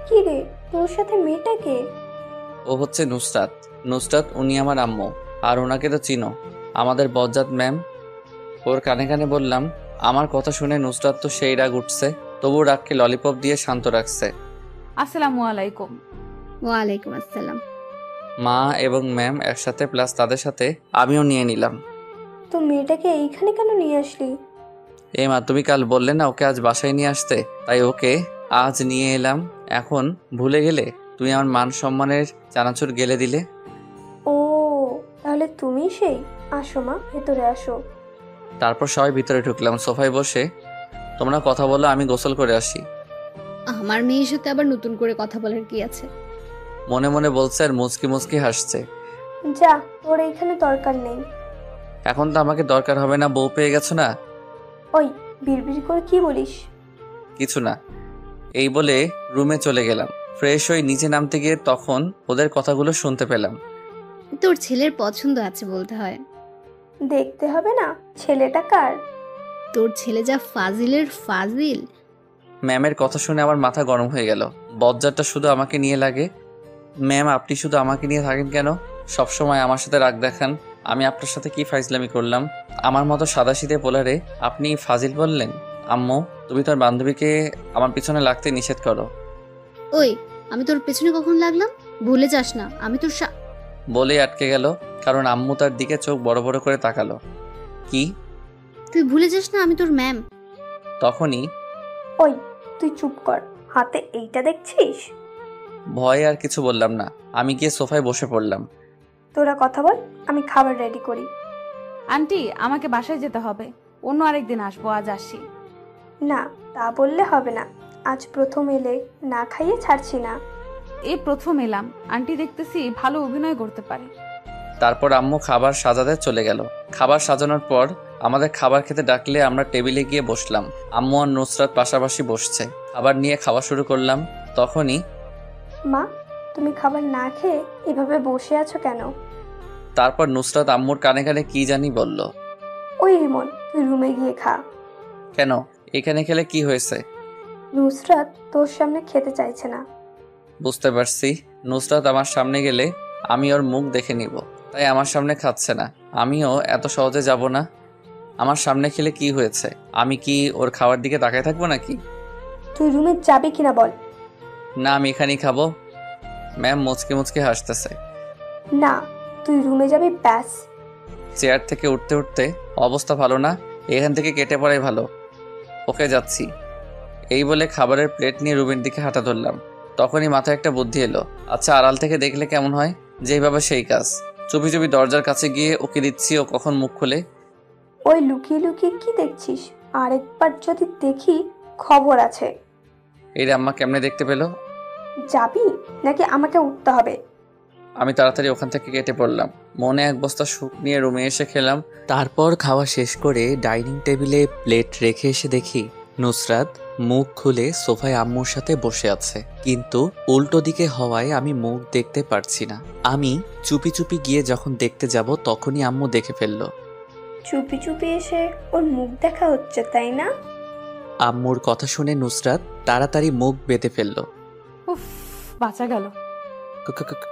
কি রে, তোর সাথে মেয়েটা কে? ও হচ্ছে নুসরাত। নুসরাত উনি আমার আম্মু, আর ওনাকে তো চিনো, আমাদের বজ্জাত ম্যাম। ওর কানে কানে বললাম। আমার কথা শুনে নুসরাত তো সেই রাগ উঠছে, তবু রাগকে ললিপপ দিয়ে শান্ত রাখছে। আসসালামু আলাইকুম। ওয়ালাইকুম আসসালাম। মা এবং ম্যাম একসাথে, প্লাস তাদের সাথে আমিও নিয়ে নিলাম। তো মেয়েটাকে এইখানে কেন নিয়ে আসলি? এ মা, তুমি কাল বললে না ওকে আজ বাসায় নিয়ে আসতে, তাই ওকে আজ নিয়ে এলাম। এখন ভুলে গেলে? তুমি আমার মান সম্মানের চানাচুর গেলে দিলে। ও, তাহলে তুমি সেই। আসো মা, ভেতরে আসো। তারপর সবাই ভিতরে ঢুকলাম। সোফায় বসে তোমরা কথা বলো, আমি গোসল করে আসি। আমার মেয়ের সাথে আবার নতুন করে কথা বলার কি আছে? মনে মনে বলছে আর মুচকি মুচকি হাসছে। যা, তোর এইখানে দরকার নেই। এখন তো আমাকে দরকার হবে না, বউ পেয়ে গেছো না। ওই, বিড়বিড় করে কি বলিস? কিছু না, এই বলে রুমে চলে গেলাম। ফ্রেশ হয়ে নিচে নামতে গিয়ে তখন ওদের কথাগুলো শুনতে পেলাম। তোর ছেলের পছন্দ আছে বলতে হয়। দেখতে হবে না ছেলেটা কার? তোর ছেলে যা ফাজিলের ফাজিল। ম্যামের কথা শুনে আমার মাথা গরম হয়ে গেল। বজ্জারটা শুধু আমাকে নিয়ে লাগে। ম্যাম, আপনি শুধু আমাকে নিয়ে থাকেন কেন? সবসময় আমার সাথে রাগ দেখান। আমি আপনার সাথে কি ফাইজলামি করলাম? আমার মতো সাদাসিধে পোলারে আপনি ফাজিল বললেন? আম্মু, তুমি তোর বান্ধবীকে আমার পিছনে লাগতে নিষেধ করো। ওই, আমি তোর পেছনে কখন লাগলাম? ভুলে যাস না আমি তোর বলে আটকে গেল, কারণ আম্মু তার দিকে চোখ বড় বড় করে তাকালো। কি? তুই ভুলে যাস না আমি তোর ম্যাম। তখনই ওই, তুই চুপ কর। হাতে এইটা দেখছিস? ভয়ে আর কিছু বললাম না। আমি গিয়ে সোফায় বসে পড়লাম। তোরা কথা বল, আমি খাবার রেডি করি। আন্টি, আমাকে বাসায় যেতে হবে, অন্য আরেকদিন আসবো, আজ আসি। না, তা বললে হবে না। আজ প্রথম এলে, না খাইয়ে ছাড়ছি না। এই প্রথম এলাম, আন্টি দেখতেছি ভালো অভিনয় করতে পারে। তারপর আম্মু খাবার সাজাতে চলে গেল। খাবার সাজানোর পর আমাদের খাবার খেতে ডাকলে আমরা টেবিলে গিয়ে বসলাম। আম্মু আর নুসরাত পাশাপাশি বসছে। খাবার নিয়ে খাওয়া শুরু করলাম। তখনই মা, তুমি খাবার না খেয়ে এভাবে বসে আছো কেন? তারপর নুসরাত আম্মুর কানে কানে কি জানি বলল। ওই রিমন, তুই রুমে গিয়ে খা। কেন? এখানে খেলে কি হয়েছে? নুসরাত তোর সামনে খেতে চাইছে না। বুঝতে পারছি। নুসরাত আমার সামনে গেলে আমি ওর মুখ দেখে নিব, তাই আমার সামনে খাচ্ছে না। আমিও এত সহজে যাব না। আমার সামনে খেলে কি হয়েছে? আমি কি ওর খাওয়ার দিকে তাকায় থাকবো নাকি? তুই রুমে যাবি কিনা বল। না, আমি এখানেই খাবো। ম্যাম মুচকে মুচকে হাসতেছে। না, তুই রুমে যাবি ব্যাস। চেয়ার থেকে উঠতে উঠতে অবস্থা ভালো না, এখান থেকে কেটে পড়াই ভালো। ওকে, যাচ্ছি। এই বলে খাবারের প্লেট নিয়ে রুমের দিকে হাঁটা ধরলাম। তখনই মাথায় একটা বুদ্ধি এলো। আচ্ছা, আড়াল থেকে দেখলে কেমন হয়? যেইভাবে সেই কাজ। চুপি চুপি দরজার কাছে গিয়ে ওকে দিচ্ছি ও কখন মুখ খুলে। ওই লুকিয়ে লুকিয়ে কি দেখছিস? আরেকবার যদি দেখি খবর আছে। এই আম্মা কেমনে দেখতে পেলো? যাবি নাকি আমাকে উঠতে হবে? আমি তাড়াতাড়ি ওখান থেকে কেটে পড়লাম। মনে এক বস্তা সুখ নিয়ে রুমে এসে খেলাম। তারপর খাওয়া শেষ করে ডাইনিং টেবিলে প্লেট রেখে এসে দেখি নুসরাত মুখ খুলে সোফায় আম্মুর সাথে বসে আছে, কিন্তু উল্টো দিকে হওয়ায় আমি মুখ দেখতে পারছি না। আমি চুপি চুপি গিয়ে যখন দেখতে যাব তখনই আম্মু দেখে ফেললো। চুপি চুপি এসে ওর মুখ দেখা হচ্ছে, তাই না? আম্মুর কথা শুনে নুসরাত তাড়াতাড়ি মুখ বেঁধে ফেললো। উফ, বাঁচা গেল।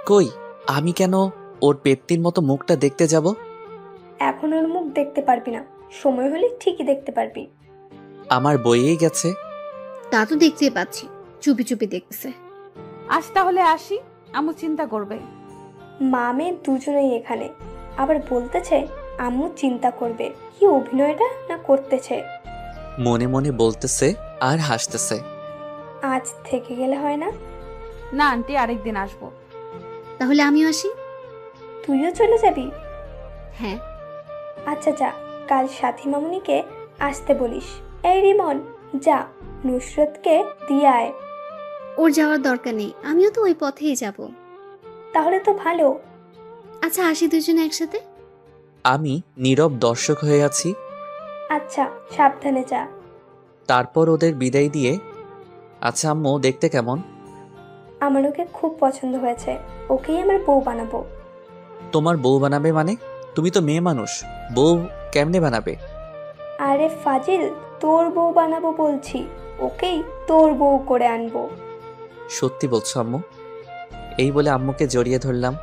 কই, আমি কেন ওর পেত্তির মতো মুখটা দেখতে যাব? এখন ওর মুখ দেখতে পারবি না, সময় হলে ঠিকই দেখতে পারবি। আমার বইয়েই গেছে। তা তো দেখতেই পাচ্ছি, চুপি চুপি দেখতেছে। আজ তাহলে আসি, আম্মু চিন্তা করবে। মা মেয়ে দুজনেই এখানে, আবার বলতেছে আম্মু চিন্তা করবে। কি অভিনয়টা না করতেছে। মনে মনে বলতেছে আর হাসতেছে। আজ থেকে গেলে হয় না? না আন্টি, আরেকদিন আসবো। তাহলে আমিও আসি। তুইও চলে যাবি? হ্যাঁ। আচ্ছা যা, কাল সাথী মামুনিকে আসতে বলিস। এই রিমন, যা নুসরতকে দিয়ে আয়। ওর যাওয়ার দরকার নেই, আমিও তো ওই পথেই যাব। তাহলে তো ভালো। আচ্ছা আসি দুজনে একসাথে। আমি নীরব দর্শক হয়ে আছি। আচ্ছা সাবধানে যা। তারপর ওদের বিদায় দিয়ে, আচ্ছা আম্মু দেখতে কেমন? আমার ওকে খুব পছন্দ হয়েছে, ওকেই আমার বউ বানাবো। তোমার বউ বানাবে মানে? তুমি তো মেয়ে মানুষ, বউ কেমনে বানাবে? আরে ফাজিল, তোর বউ বানাবো বলছি, ওকেই তোর বউ করে আনবো। সত্যি বলছো আম্মু? এই বলে আম্মুকে জড়িয়ে ধরলাম।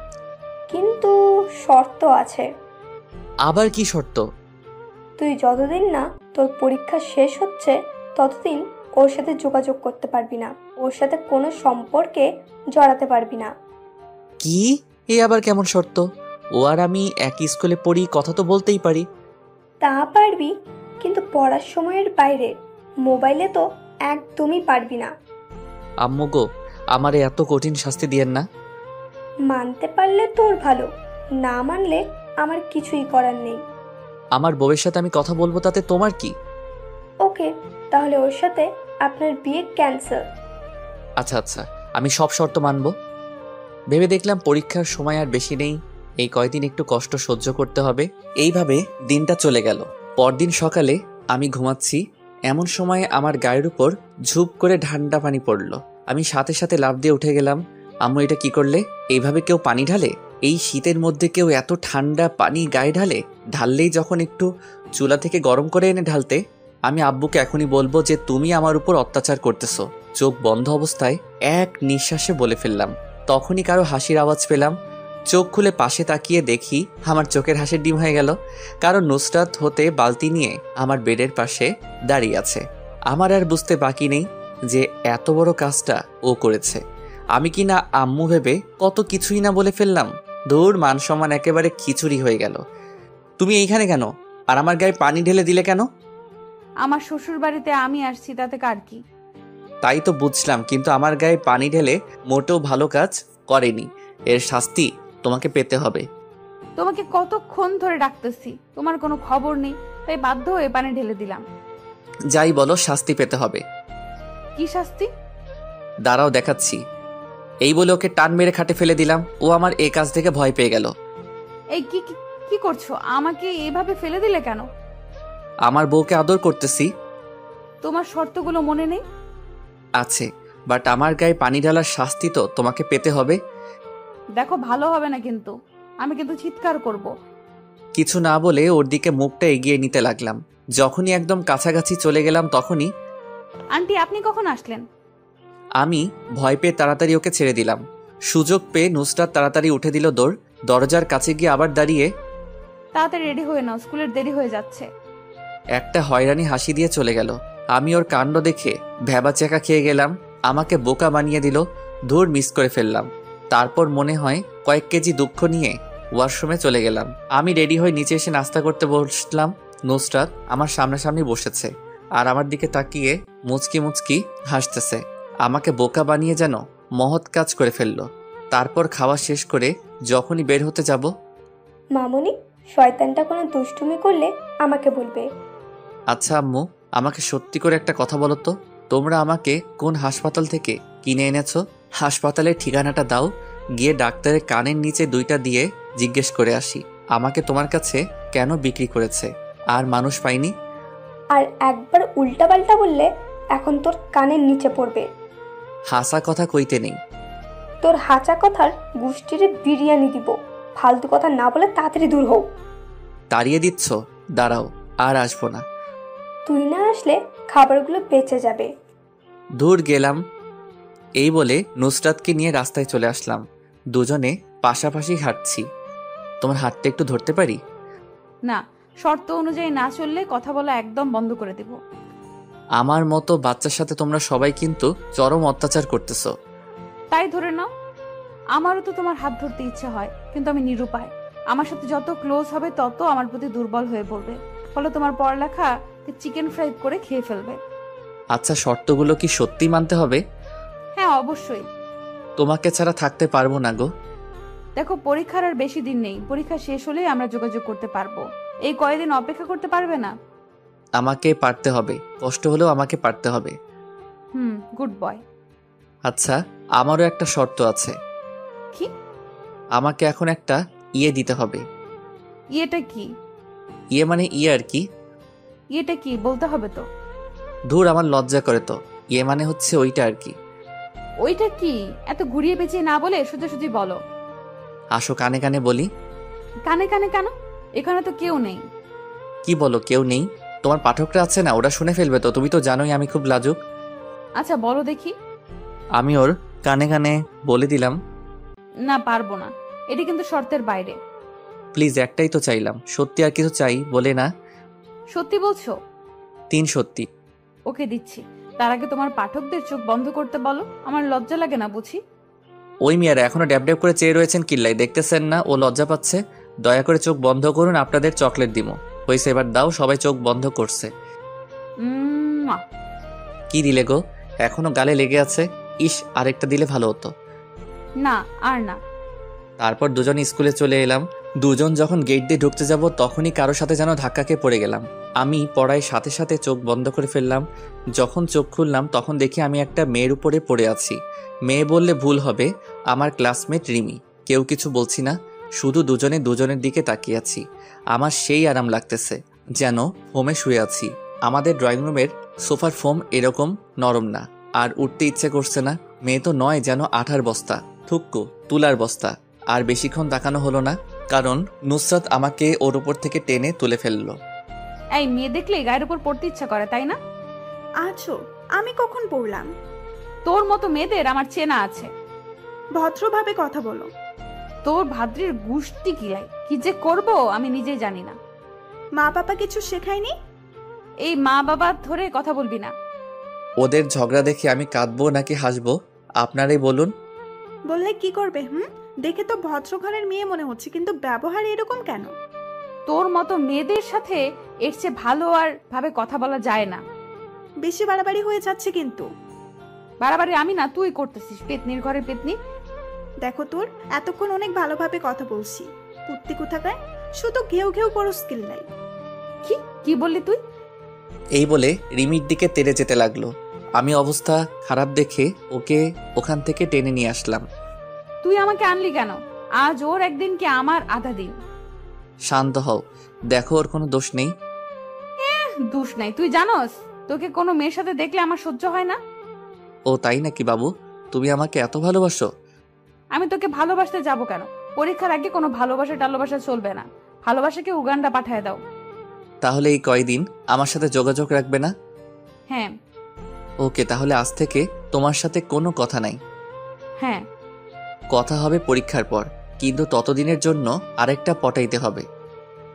কিন্তু শর্ত আছে। আবার কি শর্ত? তুই যতদিন না তোর পরীক্ষা শেষ হচ্ছে ততদিন ওর সাথে যোগাযোগ করতে পারবি না, ওর সাথে কোনো সম্পর্কে জড়াতে পারবি না। কি? এ আবার কেমন শর্ত? ও আর আমি একই স্কুলে পড়ি, কথা তো বলতেই পারি। তা পারবি, কিন্তু পড়ার সময়ের বাইরে। মোবাইলে তো একদমই পারবি না। আম্মু গো, আমারে এত কঠিন শাস্তি দিয়েন না। মানতে পারলে তোর ভালো, না মানলে আমার কিছুই করার নেই। আমার বউয়ের সাথে আমি কথা বলবো, তাতে তোমার কি? ওকে, তাহলে ওর সাথে আপনার বিয়ে ক্যান্সেল। আচ্ছা আচ্ছা, আমি সব শর্ত মানব। ভেবে দেখলাম পরীক্ষার সময় আর বেশি নেই, এই কয়দিন একটু কষ্ট সহ্য করতে হবে। এইভাবে দিনটা চলে গেল। পরদিন সকালে আমি ঘুমাচ্ছি, এমন সময় আমার গায়ের উপর ঝুপ করে ঠান্ডা পানি পড়ল। আমি সাথে সাথে লাফ দিয়ে উঠে গেলাম। আম্মু এটা কি করলে? এইভাবে কেউ পানি ঢালে? এই শীতের মধ্যে কেউ এত ঠান্ডা পানি গায়ে ঢালে? ঢাললেই যখন একটু চুলা থেকে গরম করে এনে ঢালতে। আমি আব্বুকে এখনই বলবো যে তুমি আমার উপর অত্যাচার করতেছো। চোখ বন্ধ অবস্থায় এক নিঃশ্বাসে বলে ফেললাম। তখনই কারো হাসির আওয়াজ পেলাম। চোখ খুলে পাশে তাকিয়ে দেখি আমার চোখের হাসির ডিম হয়ে গেল, কারণ নুসরাত হতে বালতি নিয়ে আমার বেডের পাশে দাঁড়িয়ে আছে। আমার আর বুঝতে বাকি নেই যে এত বড় কাজটা ও করেছে। আমি কি না আম্মু ভেবে কত কিছুই না বলে ফেললাম। দূর, মান সম্মান একেবারে খিচুড়ি হয়ে গেল। তুমি এইখানে কেন? আর আমার গায়ে পানি ঢেলে দিলে কেন? আমার শ্বশুর বাড়িতে আমি আসছি, তাতে কার কি? তাই তো বুঝলাম, কিন্তু আমার গায়ে পানি ঢেলে মোটেও ভালো কাজ করেনি। এর শাস্তি তোমাকে পেতে হবে। তোমাকে কতক্ষণ ধরে ডাকতেছি, তোমার কোনো খবর নেই, তাই বাধ্য হয়ে পানি ঢেলে দিলাম। যাই বলো, শাস্তি পেতে হবে। কি শাস্তি? দাঁড়াও দেখাচ্ছি। এই বলে ওকে টান মেরে খাটে ফেলে দিলাম। ও আমার এই কাজ থেকে ভয় পেয়ে গেল। এই কি কি- কি করছো? আমাকে এভাবে ফেলে দিলে কেন? আমার বউকে আদর করতেছি। তোমার শর্তগুলো মনে নেই? আছে, বাট আমার গায়ে পানি ঢালার শাস্তি তো তোমাকে পেতে হবে। দেখো, ভালো হবে না কিন্তু, আমি কিন্তু চিৎকার করব। কিছু না বলে ওর দিকে মুখটা এগিয়ে নিতে লাগলাম। যখনই একদম কাছাকাছি চলে গেলাম তখনই আন্টি, আপনি কখন আসলেন? আমি ভয় পেয়ে তাড়াতাড়ি ওকে ছেড়ে দিলাম। সুযোগ পেয়ে নুসরাত তাড়াতাড়ি উঠে দিল দৌড়। দরজার কাছে গিয়ে আবার দাঁড়িয়ে তাড়াতাড়ি রেডি হয়ে নাও, স্কুলের দেরি হয়ে যাচ্ছে। একটা হয়রানি হাসি দিয়ে চলে গেল। আমি ওর কাণ্ড দেখে ভ্যাবাচ্যাকা খেয়ে গেলাম। আমাকে বোকা বানিয়ে দিল। ধুর, মিস করে ফেললাম। তারপর মনে হয় কয়েক কেজি দুঃখ নিয়ে ওয়াশরুমে চলে গেলাম। আমি রেডি হয়ে নিচে এসে নাস্তা করতে বসলাম। নুসরাত আমার সামনাসামনি বসেছে আর আমার দিকে তাকিয়ে মুচকি মুচকি হাসতেছে। আমাকে বোকা বানিয়ে যেন মহৎ কাজ করে ফেললো। তারপর খাওয়া শেষ করে যখনই বের হতে যাব, মামুনি, শয়তানটা কোনো দুষ্টুমি করলে আমাকে বলবে। আচ্ছা আম্মু, আমাকে সত্যি করে একটা কথা বলো তো, তোমরা আমাকে কোন হাসপাতাল থেকে কিনে এনেছো? হাসপাতালের ঠিকানাটা দাও, গিয়ে ডাক্তারের কানের নিচে দুইটা দিয়ে জিজ্ঞেস করে আসি আমাকে তোমার কাছে কেন বিক্রি করেছে। আর মানুষ পাইনি। আর একবার উল্টাপাল্টা বললে এখন তোর কানের নিচে পড়বে। হাসা কথা কইতে নেই। তোর হাঁচা কথার গুষ্টিরে বিরিয়ানি দিব। ফালতু কথা না বলে তাড়াতাড়ি দূর হও। তাড়িয়ে দিচ্ছ? দাঁড়াও, আর আসবো না। তুই না আসলে খাবারগুলো বেঁচে যাবে। দূর গেলাম। এই বলে নুসরাতকে নিয়ে রাস্তায় চলে আসলাম। দুজনে পাশাপাশি হাঁটছি। তোমার হাতটা একটু ধরতে পারি? না, শর্ত অনুযায়ী না চললে কথা বলা একদম বন্ধ করে দেব। আমার মতো বাচ্চার সাথে তোমরা সবাই কিন্তু চরম অত্যাচার করতেছো। তাই ধরে নাও, আমারও তো তোমার হাত ধরতে ইচ্ছে হয়, কিন্তু আমি নিরুপায়। আমার সাথে যত ক্লোজ হবে তত আমার প্রতি দুর্বল হয়ে পড়বে, ফলে তোমার পড়ালেখা চিকেন ফ্রাই করে খেয়ে ফেলবে। আচ্ছা, শর্তগুলো কি সত্যি মানতে হবে? হ্যাঁ, অবশ্যই। তোমাকে ছাড়া থাকতে পারবো না গো। দেখো, পরীক্ষার আর বেশি দিন নেই, পরীক্ষা শেষ হলেই আমরা যোগাযোগ করতে পারবো। এই কয়েকদিন অপেক্ষা করতে পারবে না? আমাকে পারতে হবে, কষ্ট হলেও আমাকে পারতে হবে। Good boy. আচ্ছা, আমারও একটা শর্ত আছে। কি? আমাকে এখন একটা ইয়ে দিতে হবে। ইয়েটা কি? ইয়ে মানে ইয়ে আর কি। ইয়েটা কি বলতে হবে তো। ধুর, আমার লজ্জা করে তো। ইয়ে মানে হচ্ছে ওইটা আর কি। ওইটা কি? এত ঘুরিয়ে পেঁচিয়ে না বলে সোজাসুজি বলো। আসো, কানে কানে বলি। কানে কানে কেন? এখানে তো কেউ নেই। কি বলো, কেউ নেই? তোমার পাঠকরা আছে না, ওরা শুনে ফেলবে তো। তুমি তো জানোই আমি খুব লাজুক। আচ্ছা বলো দেখি। আমি ওর কানে কানে বলে দিলাম। না, পারবো না, এটা কিন্তু শর্তের বাইরে। প্লিজ, একটাই তো চাইলাম, সত্যি আর কিছু চাই বলে না। সত্যি বলছো? 3 সত্যি। ওকে, দিচ্ছি। তার আগে তোমার পাঠকদের চোখ বন্ধ করতে বলো। আমার লজ্জা লাগে না বুঝি? ওই মেয়েরা এখনো ড্যাব ড্যাব করে চেয়ে রয়েছেন কিল্লাই, দেখতেছেন না ও লজ্জা পাচ্ছে? দয়া করে চোখ বন্ধ করুন, আপনাদের চকলেট দিমো। হয়েছে, এবার দাও। সবাই চোখ বন্ধ করছে। কি দিলে গো? এখনো গালে লেগে আছে। ইস, আরেকটা দিলে ভালো হতো। না, আর না। তারপর দুজন স্কুলে চলে এলাম। দুজন যখন গেট দিয়ে ঢুকতে যাব তখনই কারোর সাথে যেন ধাক্কা খেয়ে পড়ে গেলাম। আমি পড়ায় সাথে সাথে চোখ বন্ধ করে ফেললাম। যখন চোখ খুললাম তখন দেখি আমি একটা মেয়ের উপরে পড়ে আছি। মেয়ে বললে ভুল হবে, আমার ক্লাসমেট রিমি। কেউ কিছু বলছি না, শুধু দুজনে দুজনের দিকে তাকিয়ে আছি। আমার সেই আরাম লাগতেছে, যেন ফোমে শুয়ে আছি। আমাদের ড্রয়িং রুমের সোফার ফোম এরকম নরম না, আর উঠতে ইচ্ছে করছে না। মেয়ে তো নয়, যেন আঠার বস্তা, থুক্কু তুলার বস্তা। আর বেশিক্ষণ তাকানো হলো না, কারণ নুসরাত আমাকে ওর উপর থেকে টেনে তুলে ফেললো। এই মেয়ে দেখলে গায়ের উপর পড়তে ইচ্ছা করে, তাই না? আছো, আমি কখন পড়লাম? তোর মতো মেয়েদের আমার চেনা আছে। ভদ্রভাবে কথা বলো। তোর ভাদ্রির গুষ্টি কিলাই কি যে করব আমি নিজেই জানি না। মা বাবা কিছু শেখায়নি? এই মা বাবা ধরে কথা বলবি না। ওদের ঝগড়া দেখে আমি কাঁদবো নাকি হাসবো, আপনারাই বলুন। বললে কি করবে? দেখে তো ভদ্র ঘরের মেয়ে মনে হচ্ছে, কিন্তু ব্যবহার এরকম কেন? তোর মতো মেয়েদের সাথে এর চেয়ে ভালো আর ভাবে কথা বলা যায় না। বেশি বাড়াবাড়ি হয়ে যাচ্ছে কিন্তু। বাড়াবাড়ি আমি না, তুই করতেছিস, পেতনির ঘরে পেতনি। দেখো, তোর এতক্ষণ অনেক ভালোভাবে কথা বলছি, কুত্তি কোথাকার শুধু ঘেউ ঘেউ করো, স্কিল নাই। কি কি বললি তুই? এই বলে রিমির দিকে তেড়ে যেতে লাগলো। আমি অবস্থা খারাপ দেখে ওকে ওখান থেকে টেনে নিয়ে আসলাম। তুই আমাকে আনলি কেন? আজ ওর একদিন কি আমার আধা দিন। শান্ত হও, দেখো ওর কোনো দোষ নেই। দোষ নাই? তুই জানোস তোকে কোনো মেয়ের সাথে দেখলে আমার সহ্য হয় না। ও তাই নাকি বাবু? তুমি আমাকে এত ভালোবাসো? আমি তোকে ভালোবাসতে যাব কেন? পরীক্ষার আগে কোনো ভালোবাসা টালোবাসা চলবে না। ভালোবাসাকে উগান্ডা পাঠায় দাও। তাহলে এই কয়দিন আমার সাথে যোগাযোগ রাখবে না? হ্যাঁ। ওকে, তাহলে আজ থেকে তোমার সাথে কোনো কথা নাই। হ্যাঁ। কথা হবে পরীক্ষার পর, কিন্তু ততদিনের জন্য আরেকটা পটাইতে হবে।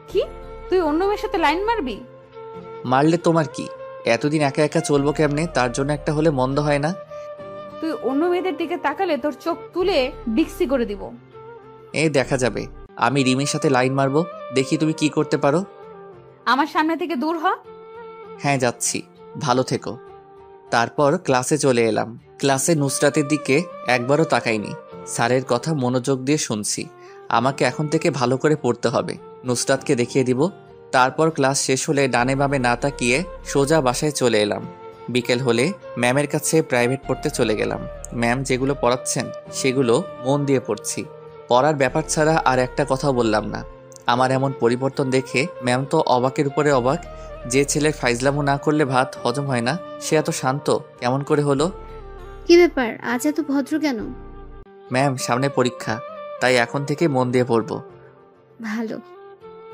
কি? তুই অন্য মেয়ের সাথে লাইন মারবি? মারলে তোমার কি? এতদিন একা একা চলবো কেমনে? তার জন্য একটা হলে মন্দ হয় না। তুই অন্য মেয়েদের দিকে তাকালে তোর চোখ তুলে বিক্সি করে দিব। এই দেখা যাবে। আমি রিমির সাথে লাইন মারবো, দেখি তুমি কি করতে পারো। আমার সামনে থেকে দূর হ। হ্যাঁ, যাচ্ছি, ভালো থেকো। তারপর ক্লাসে চলে এলাম। ক্লাসে নুসরাতের দিকে একবারও তাকাইনি। স্যারের কথা মনোযোগ দিয়ে শুনছি। আমাকে এখন থেকে ভালো করে পড়তে হবে, নুসরাতকে দেখিয়ে দিব। তারপর ক্লাস শেষ হলে ডানে বামে না তাকিয়ে সোজা বাসায় চলে এলাম। বিকেল হলে ম্যামের কাছে প্রাইভেট পড়তে চলে গেলাম। ম্যাম যেগুলো পড়াচ্ছেন সেগুলো মন দিয়ে পড়ছি। পড়ার ব্যাপার ছাড়া আর একটা কথা বললাম না। আমার এমন পরিবর্তন দেখে ম্যাম তো অবাকের উপরে অবাক। যে ছেলের ফাইজলামো না করলে ভাত হজম হয় না, সে এত শান্ত কেমন করে হলো? কি ব্যাপার, আজ এত ভদ্র কেন? ম্যাম, সামনে পরীক্ষা, তাই এখন থেকে মন দিয়ে পড়ব। ভালো।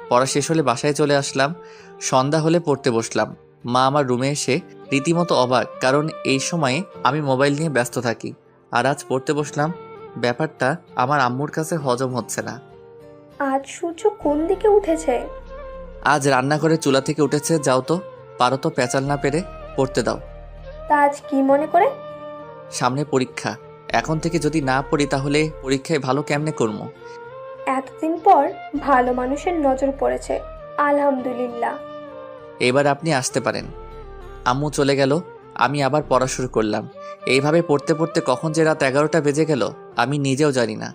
পড়া শেষ হলে বাসায় চলে আসলাম। সন্ধ্যা হলে পড়তে বসলাম। মা আমার রুমে এসে রীতিমতো অবাক, কারণ এই সময়ে আমি মোবাইল নিয়ে ব্যস্ত থাকি। আর আজ পড়তে বসলাম, ব্যাপারটা আমার আম্মুর কাছে হজম হচ্ছে না। আজ সূর্য কোন দিকে উঠেছে? আজ রান্নাঘরের চুলা থেকে উঠেছে। যাও তো, পারো তো প্যাচাল না পেরে, পড়তে দাও। তা আজ কি মনে করে? সামনে পরীক্ষা, এখন থেকে যদি না পড়ি তাহলে পরীক্ষায় ভালো কেমনে করবো? এতদিন পর ভালো মানুষের নজর পড়েছে, আলহামদুলিল্লাহ। এবার আপনি আসতে পারেন। আম্মু চলে গেল, আমি আবার পড়া শুরু করলাম। এইভাবে পড়তে পড়তে কখন যে রাত 11টা বেজে গেল আমি নিজেও জানি না।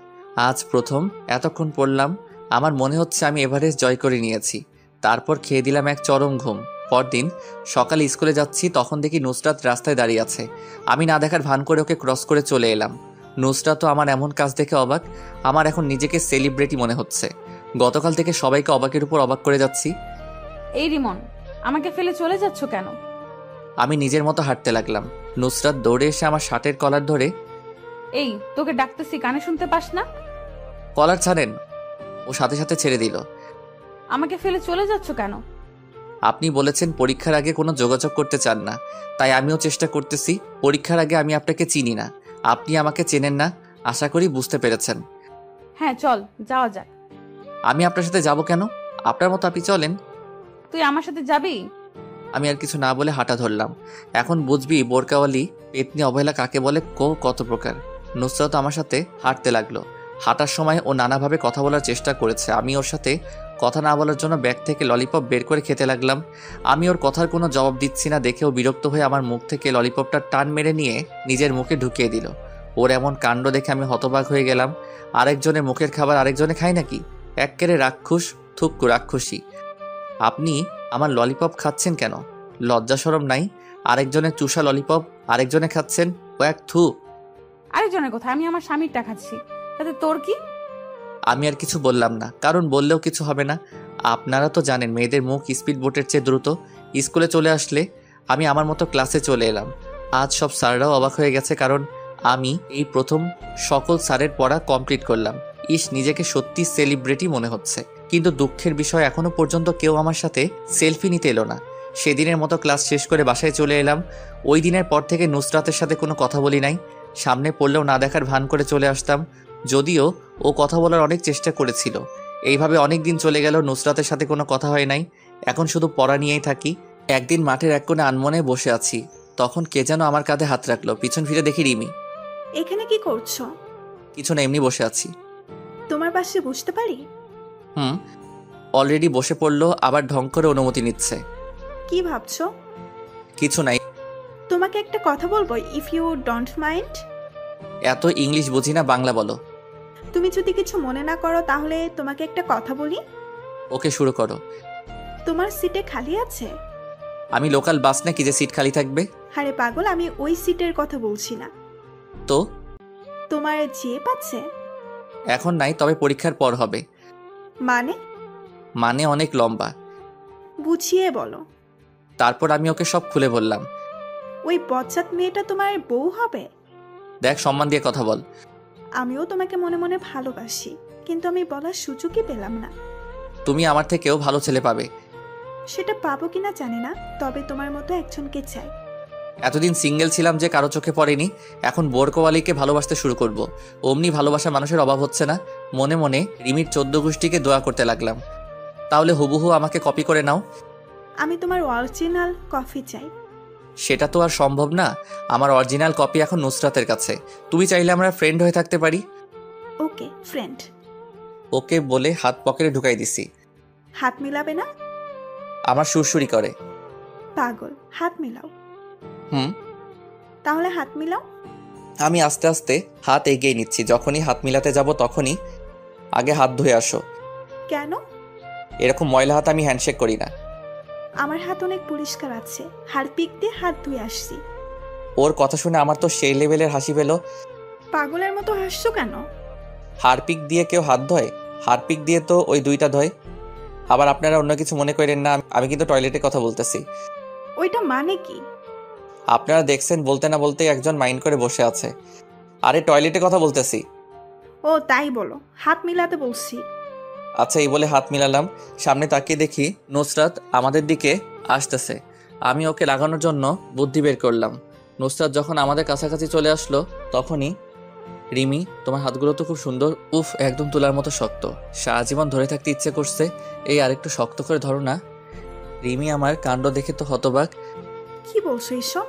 আজ প্রথম এতক্ষণ পড়লাম, আমার মনে হচ্ছে আমি এভারেস্ট জয় করে নিয়েছি। তারপর খেয়ে দিলাম এক চরম ঘুম। পরদিন সকালে স্কুলে যাচ্ছি, তখন দেখি নুসরাত রাস্তায় দাঁড়িয়ে আছে। আমি না দেখার ভান করে ওকে ক্রস করে চলে এলাম। নুসরাতও আমার এমন কাজ দেখে অবাক। আমার এখন নিজেকে সেলিব্রিটি মনে হচ্ছে। গতকাল থেকে সবাইকে অবাকের উপর অবাক করে যাচ্ছি। এই রিমন, আমাকে ফেলে চলে যাচ্ছ কেন? আমি নিজের মতো হাঁটতে লাগলাম। নুসরাত দৌড়ে এসে আমার শার্টের কলার ধরে, এই তোকে ডাকতেছি, কানে শুনতে পাস না? কলার ছাড়েন। ও সাথে সাথে ছেড়ে দিল। আমাকে ফেলে চলে যাচ্ছ কেন? আপনি বলেছেন পরীক্ষার আগে কোনো যোগাযোগ করতে চান না, তাই আমিও চেষ্টা করতেছি। পরীক্ষার আগে আমি আপনাকে চিনি না, আপনি আমাকে চেনেন না, আশা করি বুঝতে পেরেছেন। হ্যাঁ চল, যাওয়া যাক। আমি আপনার সাথে যাব কেন? আপনার মতো আপনি চলেন। তুই আমার সাথে যাবি? আমি আর কিছু না বলে হাঁটা ধরলাম। এখন বুঝবি বোরকাওয়ালি পেতনি অবহেলা কাকে বলে, কত প্রকার। নুসরাত আমার সাথে হাঁটতে লাগলো। হাঁটার সময় ও নানাভাবে কথা বলার চেষ্টা করেছে। আমি ওর সাথে কথা না বলার জন্য ব্যাগ থেকে ললিপপ বের করে খেতে লাগলাম। আমি ওর কথার কোনো জবাব দিচ্ছি না দেখেও বিরক্ত হয়ে আমার মুখ থেকে ললিপপটা টান মেরে নিয়ে নিজের মুখে ঢুকিয়ে দিল। ওর এমন কাণ্ড দেখে আমি হতবাক হয়ে গেলাম। আরেকজনের মুখের খাবার আরেকজনে খায় নাকি? এক্কেরে রাক্ষস, থুক্কু রাক্ষসী। আপনি আমার ললিপপ খাচ্ছেন কেন? লজ্জা শরম নাই? আরেকজনের চুষা ললিপপ আরেকজনে খাচ্ছেন, ও এক থু। আরেকজনের কথা, আমি আমার স্বামীরটা খাচ্ছি, তাতে তোর কি? আমি আর কিছু বললাম না, কারণ বললেও কিছু হবে না। আপনারা তো জানেন মেয়েদের মুখ স্পিড বোটের চেয়ে দ্রুত। স্কুলে চলে আসলে আমি আমার মতো ক্লাসে চলে এলাম। আজ সব স্যাররাও অবাক হয়ে গেছে, কারণ আমি এই প্রথম সকল স্যারের পড়া কমপ্লিট করলাম। নিজেকে সত্যি সেলিব্রিটি মনে হচ্ছে। কিন্তু দুঃখের বিষয়, এখনো পর্যন্ত কেউ আমার সাথে সেলফি নিতে এলো না। সেদিনের মতো ক্লাস শেষ করে বাসায় চলে এলাম। ওই দিনের পর থেকে নুসরাতের সাথে কোনো কথা বলি নাই। সামনে পড়লেও না দেখার ভান করে চলে আসতাম, যদিও ও কথা বলার অনেক চেষ্টা করেছিল। এইভাবে অনেক দিন চলে গেল, নুসরাতের সাথে কোনো কথা হয় নাই। এখন শুধু পড়া নিয়েই থাকি। একদিন মাঠের এক কোণে আনমনে বসে আছি, তখন কে যেন আমার কাঁধে হাত রাখলো। পিছন ফিরে দেখি রিমি। এখানে কি করছো? কিছু না, এমনি বসে আছি। তোমার পাশে বসতে পারি? অলরেডি বসে পড়লো, আবার ঢং করে অনুমতি নিচ্ছে। কি ভাবছো? কিছু নাই। তোমাকে একটা কথা বলবো, ইফ ইউ ডোন্ট মাইন্ড। এত ইংলিশ বুঝি না, বাংলা বলো। তুমি যদি কিছু মনে না করো তাহলে তোমাকে একটা কথা বলি। ওকে, শুরু করো। তোমার সিটে খালি আছে? আমি লোকাল বাস নাকি যে সিট খালি থাকবে? আরে পাগল, আমি ওই সিটের কথা বলছি না। তো তোমার জেব আছে? এখন নাই, তবে পরীক্ষার পর হবে। মানে অনেক লম্বা। বুঝিয়ে বলো। তারপর আমি ওকে সব খুলে বললাম। ওই বজ্জাত মেয়েটা তোমার বউ হবে? দেখ, সম্মান দিয়ে কথা বল। আমিও তোমাকে মনে মনে ভালোবাসি, কিন্তু আমি বলার সুযোগই পেলাম না। তুমি আমার থেকেও ভালো ছেলে পাবে। সেটা পাবো কিনা জানি না, তবে তোমার মতো একজনকে চাই। এতদিন সিঙ্গেল ছিলাম যে কারো চোখে পড়েনি, এখন বোরকওয়ালিকে ভালোবাসতে শুরু করব। অমনি ভালোবাসা মানুষের অভাব হচ্ছে না। মনে মনে রিমির 14 গোষ্ঠীকে দোয়া করতে লাগলাম, তাহলে হুবহু আমাকে কপি করে নাও। আমি তোমার অরিজিনাল কফি চাই। সেটা তো আর সম্ভব না। আমার অরিজিনাল কপি এখন নুসরাতের কাছে। তুমি চাইলে আমরা ফ্রেন্ড হয়ে থাকতে পারি। ওকে, ফ্রেন্ড। ওকে বলে হাত পকেটে ঢুকাই দিছি। হাত মিলাবে না? আমার সুরসুরি করে। পাগল, হাত মিলাও। হুম। তাহলে হাত মিলাও। আমি আস্তে আস্তে হাত এগিয়ে নিচ্ছি। যখনই হাত মিলাতে যাব তখনই আগে হাত ধুয়ে আসো। কেন? এরকম ময়লা হাত আমি হ্যান্ডশেক করি না। আমার হাত অনেক পরিষ্কার আছে, হারপিক দিয়ে হাত ধুয়ে আসছি। ওর কথা শুনে আমার তো সেই লেভেলের হাসি পেল। পাগলের মতো হাসছো কেন? হারপিক দিয়ে কেউ হাত ধয়? হারপিক দিয়ে তো ওই 2টা ধয়। আবার আপনারা অন্য কিছু মনে করেন না, আমি কিন্তু টয়লেটের কথা বলতেছি। ওইটা মানে কি? আপনারা দেখছেন বলতে না বলতে একজন মাইন্ড করে বসে আছে। আরে টয়লেটের কথা বলতেছি। ও তাই বলো, হাত মিলাতে বলছি। আচ্ছা, এই বলে হাত মিলালাম। সামনে তাকিয়ে দেখি নুসরাত আমাদের দিকে আসতেছে। আমি ওকে লাগানোর জন্য বুদ্ধি বের করলাম। নুসরাত যখন আমাদের কাছাকাছি চলে আসলো তখনই, রিমি তোমার হাতগুলো তো খুব সুন্দর, উফ একদম তুলার মতো শক্ত, সারা জীবন ধরে থাকতে ইচ্ছে করছে, এই আরেকটু শক্ত করে ধরো না। রিমি আমার কাণ্ড দেখে তো হতবাক। কি বলছো এসব?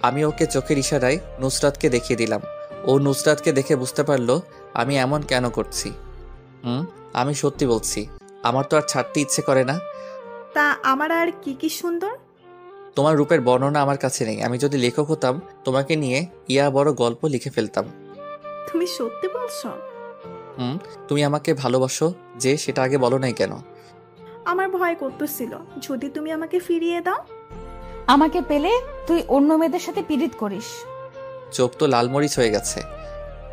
আমি ওকে চোখের ইশারায় নুসরাতকে দেখিয়ে দিলাম। ও নুসরাতকে দেখে বুঝতে পারলো আমি এমন কেন করছি। আমি সত্যি বলছি, আমার তো আর ছাড়তে ইচ্ছে করে না। তা আমার আর কি কি সুন্দর। তোমার রূপের বর্ণনা আমার কাছে নেই। আমি যদি লেখক হতাম তোমাকে নিয়ে ইয়া বড় গল্প লিখে ফেলতাম। তুমি সত্যি বলছো? তুমি আমাকে ভালোবাসো যে, সেটা আগে বলো নাই কেন? আমার ভয় করতেছিল যদি তুমি আমাকে ফিরিয়ে দাও। আমাকে পেলে তুই অন্য মেয়েদের সাথে পীড়িত করিস। চোখ তো লালমরিচ হয়ে গেছে।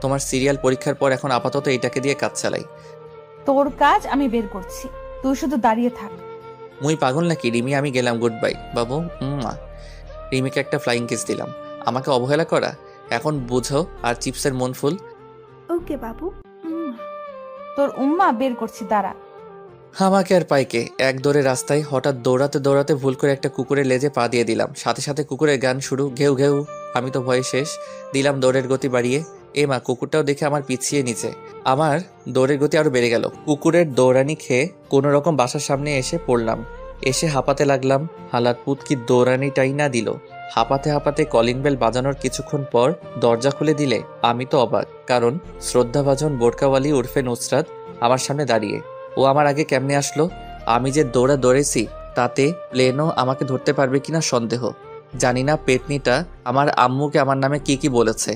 তোমার সিরিয়াল পরীক্ষার পর এখন আপাতত এইটাকে দিয়ে কাজ চালাই। তোর কাজ আমি বের করছি, তুই শুধু দাঁড়িয়ে থাক। মুই পাগল নাকি রিমি? আমি গেলাম, গুড বাই বাবু। রিমিকে একটা ফ্লাইং কিস দিলাম। আমাকে অবহেলা করা এখন বুঝো, আর চিপসের মন ফুল। ওকে বাবু। তোর উম্মা বের করছি, দাঁড়া। আমাকে আর পাইকে এক দৌড়ে রাস্তায় হঠাৎ দৌড়াতে দৌড়াতে ভুল করে একটা কুকুরের লেজে পা দিয়ে দিলাম। সাথে সাথে কুকুরের গান শুরু, ঘেউ ঘেউ। আমি তো ভয়ে শেষ। দিলাম দৌড়ের গতি বাড়িয়ে। মা, কুকুরটাও দেখে আমার পিছিয়ে নিচে। আমার দৌড়ের গতি আরো বেড়ে গেল। কুকুরের দৌড়ানি খেয়ে কোনো রকম বাসার সামনে এসে পড়লাম। এসে হাঁপাতে লাগলাম। হালাত পুত কি দৌড়ানিটাই না দিল। হাঁপাতে হাঁপাতে কলিং বেল বাজানোর কিছুক্ষণ পর দরজা খুলে দিলে আমি তো অবাক, কারণ শ্রদ্ধাভাজন বোরকাওয়ালি উর্ফে নুসরাত আমার সামনে দাঁড়িয়ে। ও আমার আগে কেমনে আসলো? আমি যে দৌড়েছি তাতে প্লেনও আমাকে ধরতে পারবে কিনা সন্দেহ। জানি না পেটনিটা আমার আম্মুকে আমার নামে কি কি বলেছে।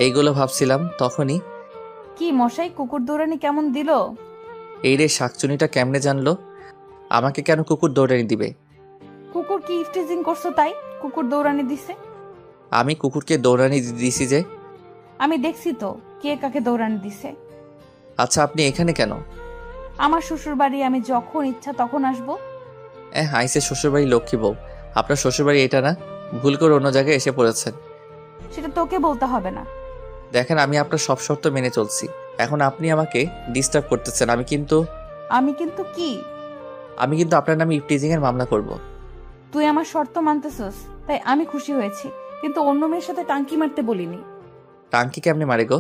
এইগুলো ভাবছিলাম তখনই। কি মশাই, কুকুর দৌড়ানি কেমন দিল? এই রে, শাকচুনিটা কেমনে জানলো? আমাকে কেন কুকুর দৌড়ানি দিবে? কুকুর কি ইফটিজিং করছো তাই কুকুর দৌড়ানি দিছে? আমি কুকুরকে দৌড়ানি দিছি যে? আমি দেখছি তো কে কাকে দৌড়ানি দিছে। আচ্ছা, আপনি এখানে কেন? আমার শ্বশুর বাড়ি, আমি যখন ইচ্ছা তখন আসবো। আইসে শ্বশুরবাড়ি লক্ষ্মী বউ। আপনার শ্বশুরবাড়ি এটা না, ভুল করে অন্য জায়গায় এসে পড়েছেন। সেটা তোকে বলতে হবে না। দেখেন, আমি আপনার সব শর্ত মেনে চলছি। এখন আপনি আমাকে ডিস্টার্ব করতেছেন। আমি কিন্তু কি? আমি কিন্তু আপনার নামে ইফটিজিং এর মামলা করব। তুই আমার শর্ত মানতেছস তাই আমি খুশি হয়েছি, কিন্তু অন্য মেয়ের সাথে টাঙ্কি মারতে বলিনি। টাঙ্কি কেমনে মারে গো?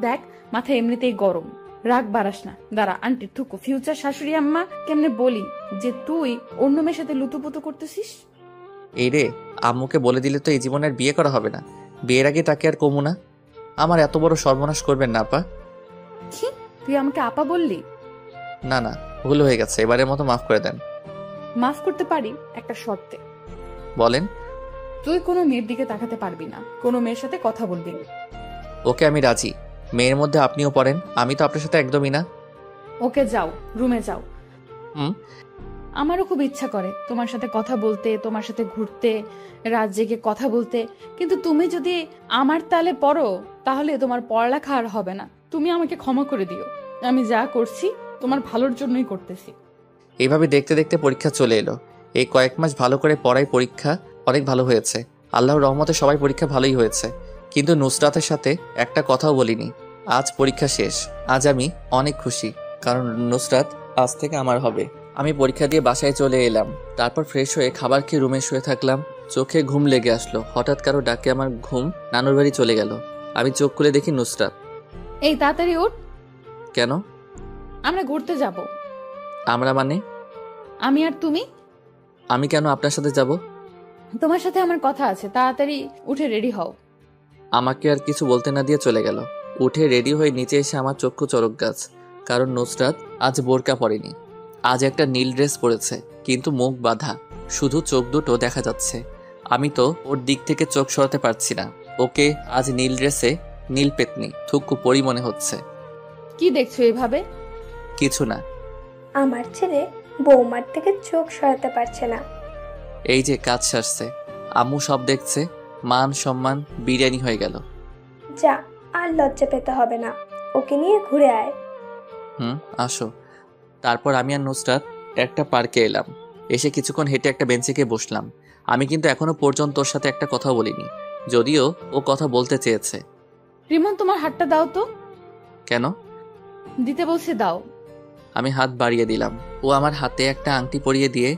দেখ, মাথা এমনিতেই গরম, রাগ বাড়াস না। দাঁড়া, আন্টির থুকু ফিউচার শাশুড়ি আম্মা কেমনে বলি যে তুই অন্য মেয়ের সাথে লুতুপুতু করতেছিস। এই রে, আম্মুকে বলে দিলে তো এই জীবনের বিয়ে করা হবে না। বিয়ের আগে তাকে আর কমু না। আমার এত বড় সর্বনাশ করবেন না আপা। কি, তুই আমাকে আপা বললি? না না, ভুল হয়ে গেছে, এবারের মতো মাফ করে দেন। মাফ করতে পারি একটা শর্তে। বলেন। তুই কোনো মেয়ের দিকে তাকাতে পারবি না, কোনো মেয়ের সাথে কথা বলবি না। ওকে, আমি রাজি। মেয়ের মধ্যে আপনিও পড়েন, আমি তো আপনার সাথে একদমই না। ওকে, যাও, রুমে যাও। হুম। আমারও খুব ইচ্ছা করে তোমার সাথে কথা বলতে, তোমার সাথে ঘুরতে, রাত জেগে কথা বলতে, কিন্তু তুমি যদি আমার তালে পড়ো তাহলে তোমার পড়ালেখা আর হবে না। তুমি আমাকে ক্ষমা করে দিও, আমি যা করছি তোমার ভালোর জন্যই করতেছি। এইভাবে দেখতে দেখতে পরীক্ষা চলে এলো। এই কয়েক মাস ভালো করে পড়াই পরীক্ষা অনেক ভালো হয়েছে। আল্লাহর রহমতে সবাই পরীক্ষা ভালোই হয়েছে, কিন্তু নুসরাতের সাথে একটা কথাও বলিনি। আজ পরীক্ষা শেষ। আজ আমি অনেক খুশি, কারণ নুসরাত আজ থেকে আমার হবে। আমি পরীক্ষা দিয়ে বাসায় চলে এলাম। তারপর ফ্রেশ হয়ে খাবার খেয়ে রুমে শুয়ে থাকলাম। চোখে ঘুম লেগে আসলো। হঠাৎ কারো ডাকে আমার ঘুম নানুর বাড়ি চলে গেল। আমি চোখ খুলে দেখি নুসরাত। এই তাড়াতাড়ি উঠ। কেন? আমরা ঘুরতে যাব। আমরা মানে? আমি আর তুমি। আমি কেন আপনার সাথে যাব? তোমার সাথে আমার কথা আছে, তাড়াতাড়ি উঠে রেডি হও। আমাকে আর কিছু বলতে না দিয়ে চলে গেল। উঠে রেডি হয়ে নিচে এসে আমার চক্ষু চরক গাছ, কারণ নুসরাত আজ বোরকা পরেনি। আজ একটা নীল ড্রেস পরেছে, কিন্তু মুখ বাঁধা, শুধু চোখ দুটো দেখা যাচ্ছে। আমি তো ওর দিক থেকে চোখ সরাতে পারছি না। ওকে আজ নীল ড্রেসে নীল পেতনি থুকু পরি মনে হচ্ছে। কি দেখছো এভাবে? কিছু না। আমার ছেলে বৌমার থেকে চোখ সরাতে পারছে না। এই যে কাজ সারছে, আম্মু সব দেখছে, মান সম্মান বিরিয়ানি হয়ে গেল। যা, আর লজ্জা পেতে হবে না, ওকে নিয়ে ঘুরে আয়। আসো। তারপর আমি আর নুসরাত একটা পার্কে এলাম। এসে কিছুক্ষণ হেঁটে একটা বেঞ্চে গিয়ে বসলাম। আমি কিন্তু এখনো পর্যন্ত ওর সাথে একটা কথা বলিনি, যদিও ও কথা বলতে চেয়েছে। রিমন, তোমার হাতটা দাও তো। কেন? দিতে বলছে, দাও। আমি হাত বাড়িয়ে দিলাম। ও আমার হাতে একটা আংটি পরিয়ে দিয়ে,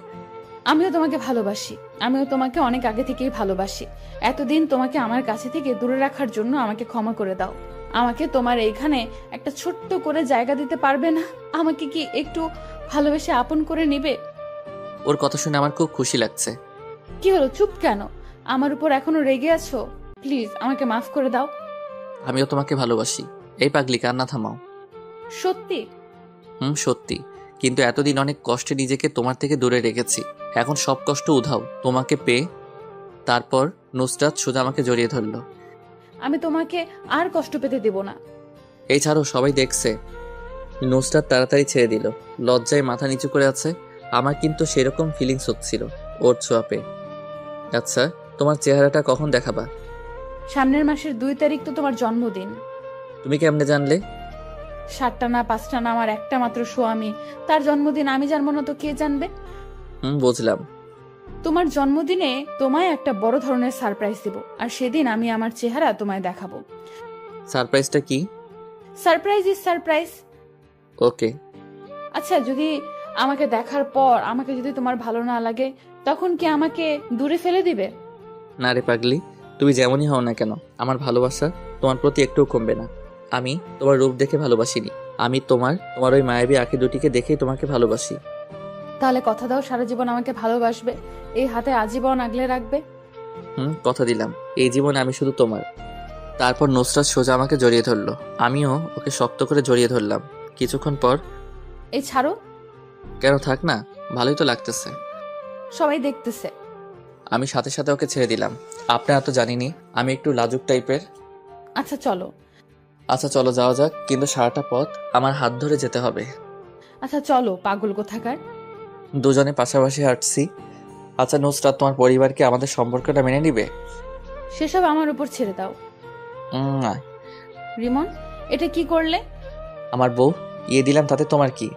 আমিও তোমাকে ভালোবাসি, আমিও তোমাকে অনেক আগে থেকেই ভালোবাসি। এতদিন তোমাকে আমার কাছে থেকে দূরে রাখার জন্য আমাকে ক্ষমা করে দাও। আমাকে তোমার এইখানে একটা ছোট্ট করে জায়গা দিতে পারবে না? আমাকে কি একটু ভালোবেসে আপন করে নিবে? ওর কথা শুনে আমার খুব খুশি লাগছে। কি হলো, চুপ কেন? আমার উপর এখনো রেগে আছো? প্লিজ আমাকে মাফ করে দাও। আমিও তোমাকে ভালোবাসি। এই পাগলি, কান্না থামাও। সত্যি? সত্যি। কিন্তু এতদিন অনেক কষ্টে নিজেকে তোমার থেকে দূরে রেখেছি, এখন সব কষ্ট উধাও তোমাকে পেয়ে। তারপর নুসরাত সোজা আমাকে জড়িয়ে ধরলো। আমি তোমাকে আর কষ্ট পেতে দেব না। এই ছাড়ো, সবাই দেখছে। নুসরাত তাড়াতাড়ি ছেড়ে দিল, লজ্জায় মাথা নিচু করে আছে। আমার কিন্তু সেরকম ফিলিংস হচ্ছিল ওর ছোঁয়া পেয়ে। আচ্ছা, তোমার চেহারাটা কখন দেখাবা? সামনের মাসের 2 তারিখ তো তোমার জন্মদিন। তুমি কেমনে জানলে? 7টা না 5টা না, আমার একটা মাত্র স্বামী, তার জন্মদিন আমি জানবো না তো কে জানবে? বুঝলাম। তোমার জন্মদিনে তোমায় একটা বড় ধরনের সারপ্রাইজ দেব, আর সেদিন আমি আমার চেহারা তোমায় দেখাবো। সারপ্রাইজটা কি? Surprise is surprise. ওকে। আচ্ছা, যদি আমাকে দেখার পর আমাকে যদি তোমার ভালো না লাগে, তখন কি আমাকে দূরে ফেলে দিবে? না রে পাগলি, তুমি যেমনই হও না কেন, আমার ভালোবাসা তোমার প্রতি একটুও কমবে না। আমি তোমার রূপ দেখে ভালোবাসিনি, আমি তোমার ওই মায়াবী আঁখি দুটিকে দেখেই তোমাকে ভালোবাসি। তাহলে কথা দাও সারা জীবন আমাকে ভালোবাসবে, এই হাতে আজীবন আগলে রাখবে। কথা দিলাম, এই জীবনে আমি শুধু তোমার। তারপর নুসরাত সোজা আমাকে জড়িয়ে ধরলো, আমিও ওকে শক্ত করে জড়িয়ে ধরলাম। কিছুক্ষণ পর, এই ছাড়ো। কেন, থাক না, ভালোই তো লাগতেছে। সবাই দেখতেছে। আমি সাথে সাথে ওকে ছেড়ে দিলাম। আপনারা তো জানিনি আমি একটু লাজুক টাইপের। আচ্ছা চলো। আচ্ছা চলো, যাওয়া যাক, কিন্তু সারাটা পথ আমার হাত ধরে যেতে হবে। আচ্ছা চলো, পাগল কোথাকার। দুজনে পাশাপাশি হাঁটছি। আচ্ছা নুসরাত, তোমার পরিবার কি আমাদের সম্পর্কটা মেনে নিবে? সেসব আমার উপর ছেড়ে দাও। না। রিমন, এটা কি করলে? আমার বউ দিলাম, তাতে তোমার কি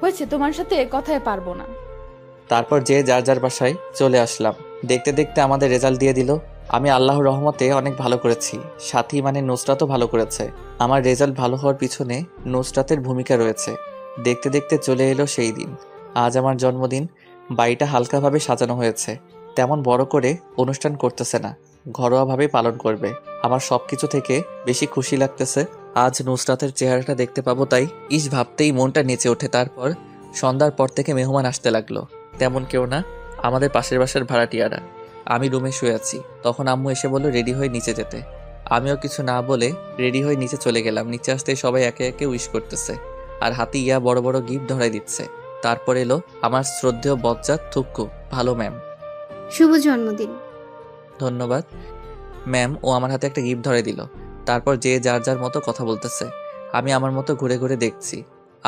হয়েছে? তোমার সাথে কথায় পারবো না। তারপর যে যার যার বাসায় চলে আসলাম। দেখতে দেখতে আমাদের রেজাল্ট দিয়ে দিল। আমি আল্লাহর রহমতে অনেক ভালো করেছি, সাথী মানে নুসরাতও ভালো করেছে। আমার রেজাল্ট ভালো হওয়ার পিছনে নুসরাতের ভূমিকা রয়েছে। দেখতে দেখতে চলে এলো সেই দিন। আজ আমার জন্মদিন। বাড়িটা হালকাভাবে সাজানো হয়েছে, তেমন বড় করে অনুষ্ঠান করতেছে না, ঘরোয়াভাবে পালন করবে। আমার সবকিছু থেকে বেশি খুশি লাগতেছে আজ নুসরাতের চেহারাটা দেখতে পাবো, তাই ভাবতেই মনটা নেচে ওঠে। তারপর সন্ধ্যার পর থেকে মেহমান আসতে লাগলো। তেমন কেউ না, আমাদের পাশের বাসার ভাড়াটিয়ারা। আমি রুমে শুয়ে আছি, তখন আম্মু এসে বলল রেডি হয়ে নিচে যেতে। আমিও কিছু না বলে রেডি হয়ে নিচে চলে গেলাম। নিচে আসতে সবাই একে একে উইশ করতেছে আর হাতে বড় বড় গিফট ধরাই দিচ্ছে। তারপর এলো আমার শ্রদ্ধেয় বজ্জাত থুক্কু। ভালো ম্যাম। শুভ জন্মদিন। ধন্যবাদ ম্যাম। ও আমার হাতে একটা গিফট ধরে দিল। তারপর যে যার যার মতো কথা বলতেছে। আমি আমার মতো ঘুরে ঘুরে দেখছি।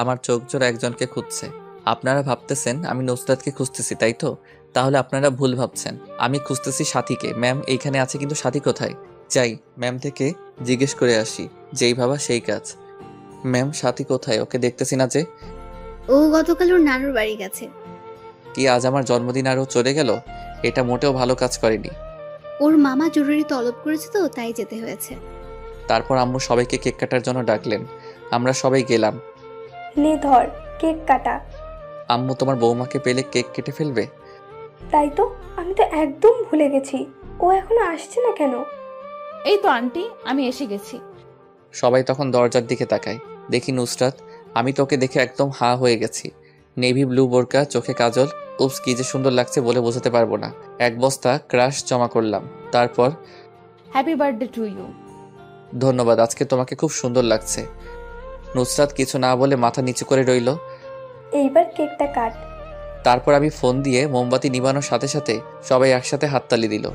আমার চোখ জোড়া একজনকে খুঁজছে। আপনারা ভাবতেছেন আমি নুসরাতকে খুঁজতেছি, তাই তো? তাহলে আপনারা ভুল ভাবছেন, আমি খুঁজতেছি সাথীকে। ম্যাম এইখানে আছে, কিন্তু সাথী কোথায়? যাই ম্যাম থেকে জিজ্ঞেস করে আসি। যেই ভাবা সেই কাজ। ম্যাম সাথী কোথায়? ওকে দেখতেছি না যে। ও গতকাল ওর নানুর বাড়ি গেছে। কি আজ আমার জন্মদিন আর ও চলে গেল? এটা মোটেও ভালো কাজ করেনি। ওর মামা জরুরি তলব করেছে তো, তাই যেতে হয়েছে। তারপর আম্মু সবাইকে কেক কাটার জন্য ডাকলেন। আমরা সবাই গেলাম। নে ধর কেক কাটা। আম্মু তোমার বৌমাকে পেলে কেক কেটে ফেলবে। তাই তো, আমি তো একদম ভুলে গেছি। ও এখনো আসছে না কেন? এই তো আন্টি, আমি এসে গেছি। সবাই তখন দরজার দিকে তাকায়। দেখি নুসরাত। আমি তোকে দেখে একদম হা হয়ে গেছি। নেভি ব্লু বোরকা, চোখে কাজল, উপস কি যে সুন্দর লাগছে বলে বোঝাতে পারবো না। এক বস্তা ক্রাশ জমা করলাম। তারপর হ্যাপি বার্থডে টু ইউ। ধন্যবাদ, আজকে তোমাকে খুব সুন্দর লাগছে। নুসরাত কিছু না বলে মাথা নিচু করে রইল। এইবার কেকটা কাট। তারপর আমি ফোন দিয়ে মোমবাতি নিবানোর সাথে সাথে সবাই একসাথে হাততালি দিল।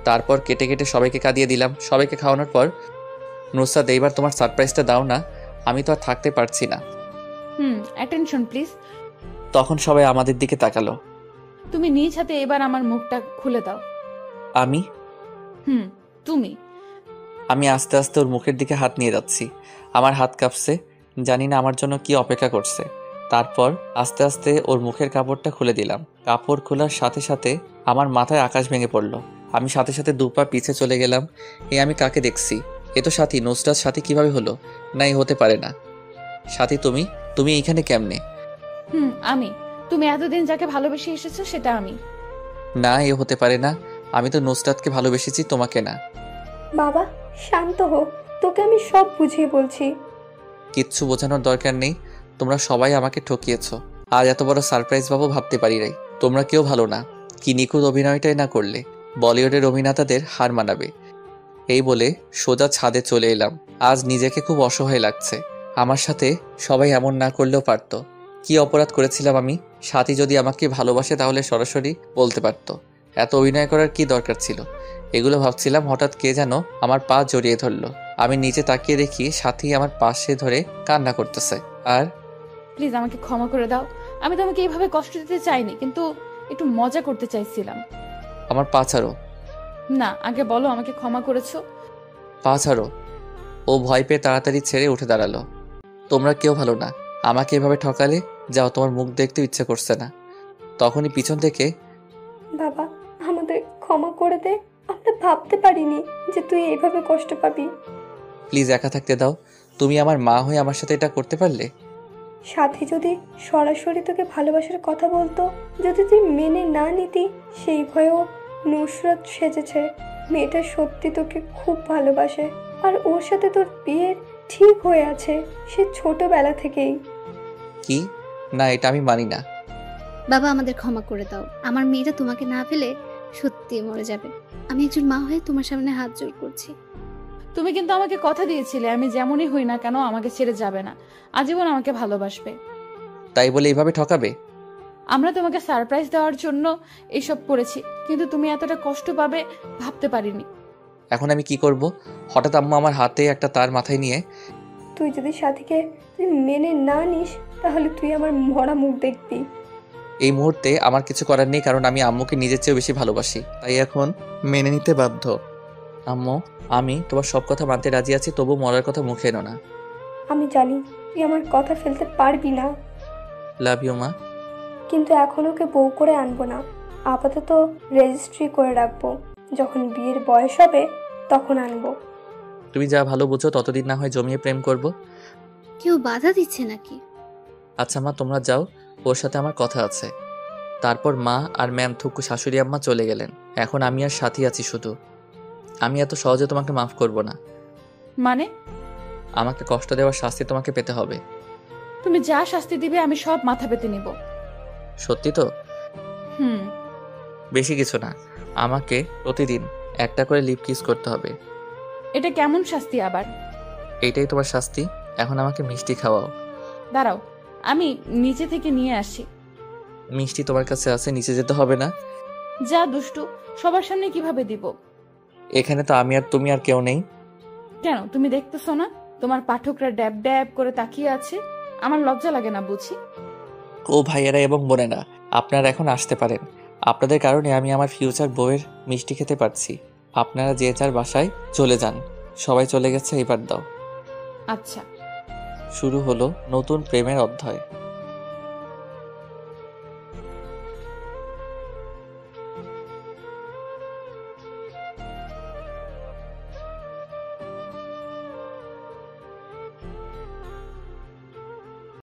তারপর কেটে কেটে সবাইকে কাঁদিয়ে দিলাম। সবাইকে খাওয়ানোর পর নুসরাত এইবার তোমার সারপ্রাইজটা দাও না, আমি তো আর থাকতে পারছি না। Attention please. তখন সবাই আমাদের দিকে তাকালো। তুমি নিজ হাতে এবার আমার মুখটা খুলে দাও। আমি তুমি। আমি আস্তে আস্তে ওর মুখের দিকে হাত নিয়ে যাচ্ছি। আমার হাত কাঁপছে, জানি না আমার জন্য কি অপেক্ষা করছে। তারপর আস্তে আস্তে ওর মুখের কাপড়টা খুলে দিলাম। কাপড় খোলার সাথে সাথে আমার মাথায় আকাশ ভেঙে পড়লো। আমি সাথে সাথে 2 পা পিছে চলে গেলাম। আমি কাকে দেখছি? এ তো সাথী। নুসরাত সাথী কিভাবে হলো? না, এ হতে পারে না। সাথী তুমি এইখানে কেমনে? আমি। তুমি এতদিন যাকে ভালোবেসে এসেছো সেটা আমি। না, এ হতে পারে না। আমি তো নুসরাতকে ভালোবেসেছি, তোমাকে না। বাবা শান্ত হো, তোকে আমি সব বুঝিয়ে বলছি। কিচ্ছু বোঝানোর দরকার নেই। তোমরা সবাই আমাকে ঠকিয়েছো। আজ এত বড় সারপ্রাইজ পাবো ভাবতে পারি নাই। তোমরা কেউ ভালো না। কি নিখুঁত অভিনয়টাই না করলে বলিউডের অভিনেতাদের হার মানাবে। এই বলে সোজা ছাদে চলে এলাম। আজ নিজেকে খুব অসহায় লাগছে। আমার সাথে সবাই এমন না করলেও পারতো। কি অপরাধ করেছিলাম আমি? সাথী যদি আমাকে ভালোবাসে তাহলে সরাসরি বলতে পারতো। এত অভিনয় করার কি দরকার ছিল? এগুলো ভাবছিলাম, হঠাৎ কে যেন আমার পা জড়িয়ে ধরলো। আমি নিচে তাকিয়ে দেখি সাথী আমার পাশে ধরে কান্না করতেছে। আর প্লিজ আমাকে ক্ষমা করে দাও। আমি তোমাকে এইভাবে কষ্ট দিতে চাইনি, কিন্তু একটু মজা করতে চাইছিলাম। আমার পা ছাড়ো। না, আগে বলো আমাকে ক্ষমা করেছো। পা ছাড়ো। ও ভয় পেয়ে তাড়াতাড়ি ছেড়ে উঠে দাঁড়ালো। তোমরা কেউ ভালো না, আমাকে এভাবে ঠকালে। যাও, তোমার মুখ দেখতে ইচ্ছে করছে না। তখনই পিছন থেকে বাবা, আমাদের ক্ষমা করে দে। আমরা ভাবতে পারিনি যে তুই এইভাবে কষ্ট পাবি। প্লিজ একা থাকতে দাও। তুমি আমার মা হয়ে আমার সাথে এটা করতে পারলে? সাথী যদি সরাসরি তোকে ভালোবাসার কথা বলতো, যদি তুই মেনে না নিতি, সেই ভয়েও নুসরাত সেজেছে। মেয়েটা সত্যি তোকে খুব ভালোবাসে, আর ওর সাথে তোর বিয়ের ঠিক হয়ে আছে সে ছোটবেলা থেকেই। কি? না, এটা আমি মানি না। বাবা, আমাদের ক্ষমা করে দাও। আমার মেয়েটা তোমাকে না পেলে সত্যি মরে যাবে। আমি একজন মা হয়ে তোমার সামনে হাত জোড় করছি। তুমি কিন্তু আমাকে কথা দিয়েছিলে আমি যেমনই হই না কেন আমাকে ছেড়ে যাবে না, আজীবন আমাকে ভালোবাসবে। তাই বলে এইভাবে ঠকাবে? আমরা তোমাকে সারপ্রাইজ দেওয়ার জন্য এইসব করেছি, কিন্তু তুমি এতটা কষ্ট পাবে ভাবতে পারিনি। এখন আমি কি করব? হঠাৎ আম্মু আমার হাতে একটা তার মাথায় নিয়ে, তুই যদি সাথীকে তুই মেনে না নিস, তাহলে তুই আমার মরা মুখ দেখবি। এই মুহূর্তে আমার কিছু করার নেই, কারণ আমি আম্মুকে নিজের চেয়েও বেশি ভালোবাসি। তাই এখন মেনে নিতে বাধ্য। আম্মু, আমি তোমার সব কথা মানতে রাজি আছি, তবু মরার কথা মুখে এনো না। আমি জানি তুই আমার কথা ফেলতে পারবি না, লাভ ইউ মা। কিন্তু এখন ওকে বউ করে আনবো না। আপাতত রেজিস্ট্রি করে রাখবো, যখন বিয়ের বয়স হবে তখন আনবো। তুমি যা ভালো বুঝো, ততদিন না হয় জমিয়ে প্রেম করব। কেউ বাধা দিচ্ছে নাকি? আচ্ছা মা, তোমরা যাও, ওর সাথে আমার কথা আছে। তারপর মা আর ম্যাম থুকু শাশুড়ি আম্মা চলে গেলেন। এখন আমি আর সাথী আছি শুধু। আমি এত সহজে তোমাকে মাফ করব না। মানে? আমাকে কষ্ট দেওয়ার শাস্তি তোমাকে পেতে হবে। তুমি যা শাস্তি দিবে আমি সব মাথা পেতে নিব। সত্যি তো? হুম। বেশি কিছু না, আমাকে প্রতিদিন একটা করে লিপ কিস করতে হবে। এটা কেমন শাস্তি আবার? এইটাই তোমার শাস্তি। এখন আমাকে মিষ্টি খাওয়াও। দাঁড়াও, আমি নিচে থেকে নিয়ে আসি। মিষ্টি তোমার কাছে আছে, নিচে যেতে হবে না। যা দুষ্টু, সবার সামনে কিভাবে দিব? এখানে তো আমি আর তুমি আর কেউ নেই। কেন, তুমি দেখতেছো না তোমার পাঠকরা ড্যাব ড্যাব করে তাকিয়ে আছে? আমার লজ্জা লাগে না বুঝি? ও ভাইয়েরা এবং বোনেরা, আপনারা এখন আসতে পারেন। আপনাদের কারণে আমি আমার ফিউচার বউয়ের মিষ্টি খেতে পারছি। আপনারা যে যার বাসায় চলে যান। সবাই চলে গেছে, এবার দাও। আচ্ছা। শুরু হলো নতুন প্রেমের অধ্যায়।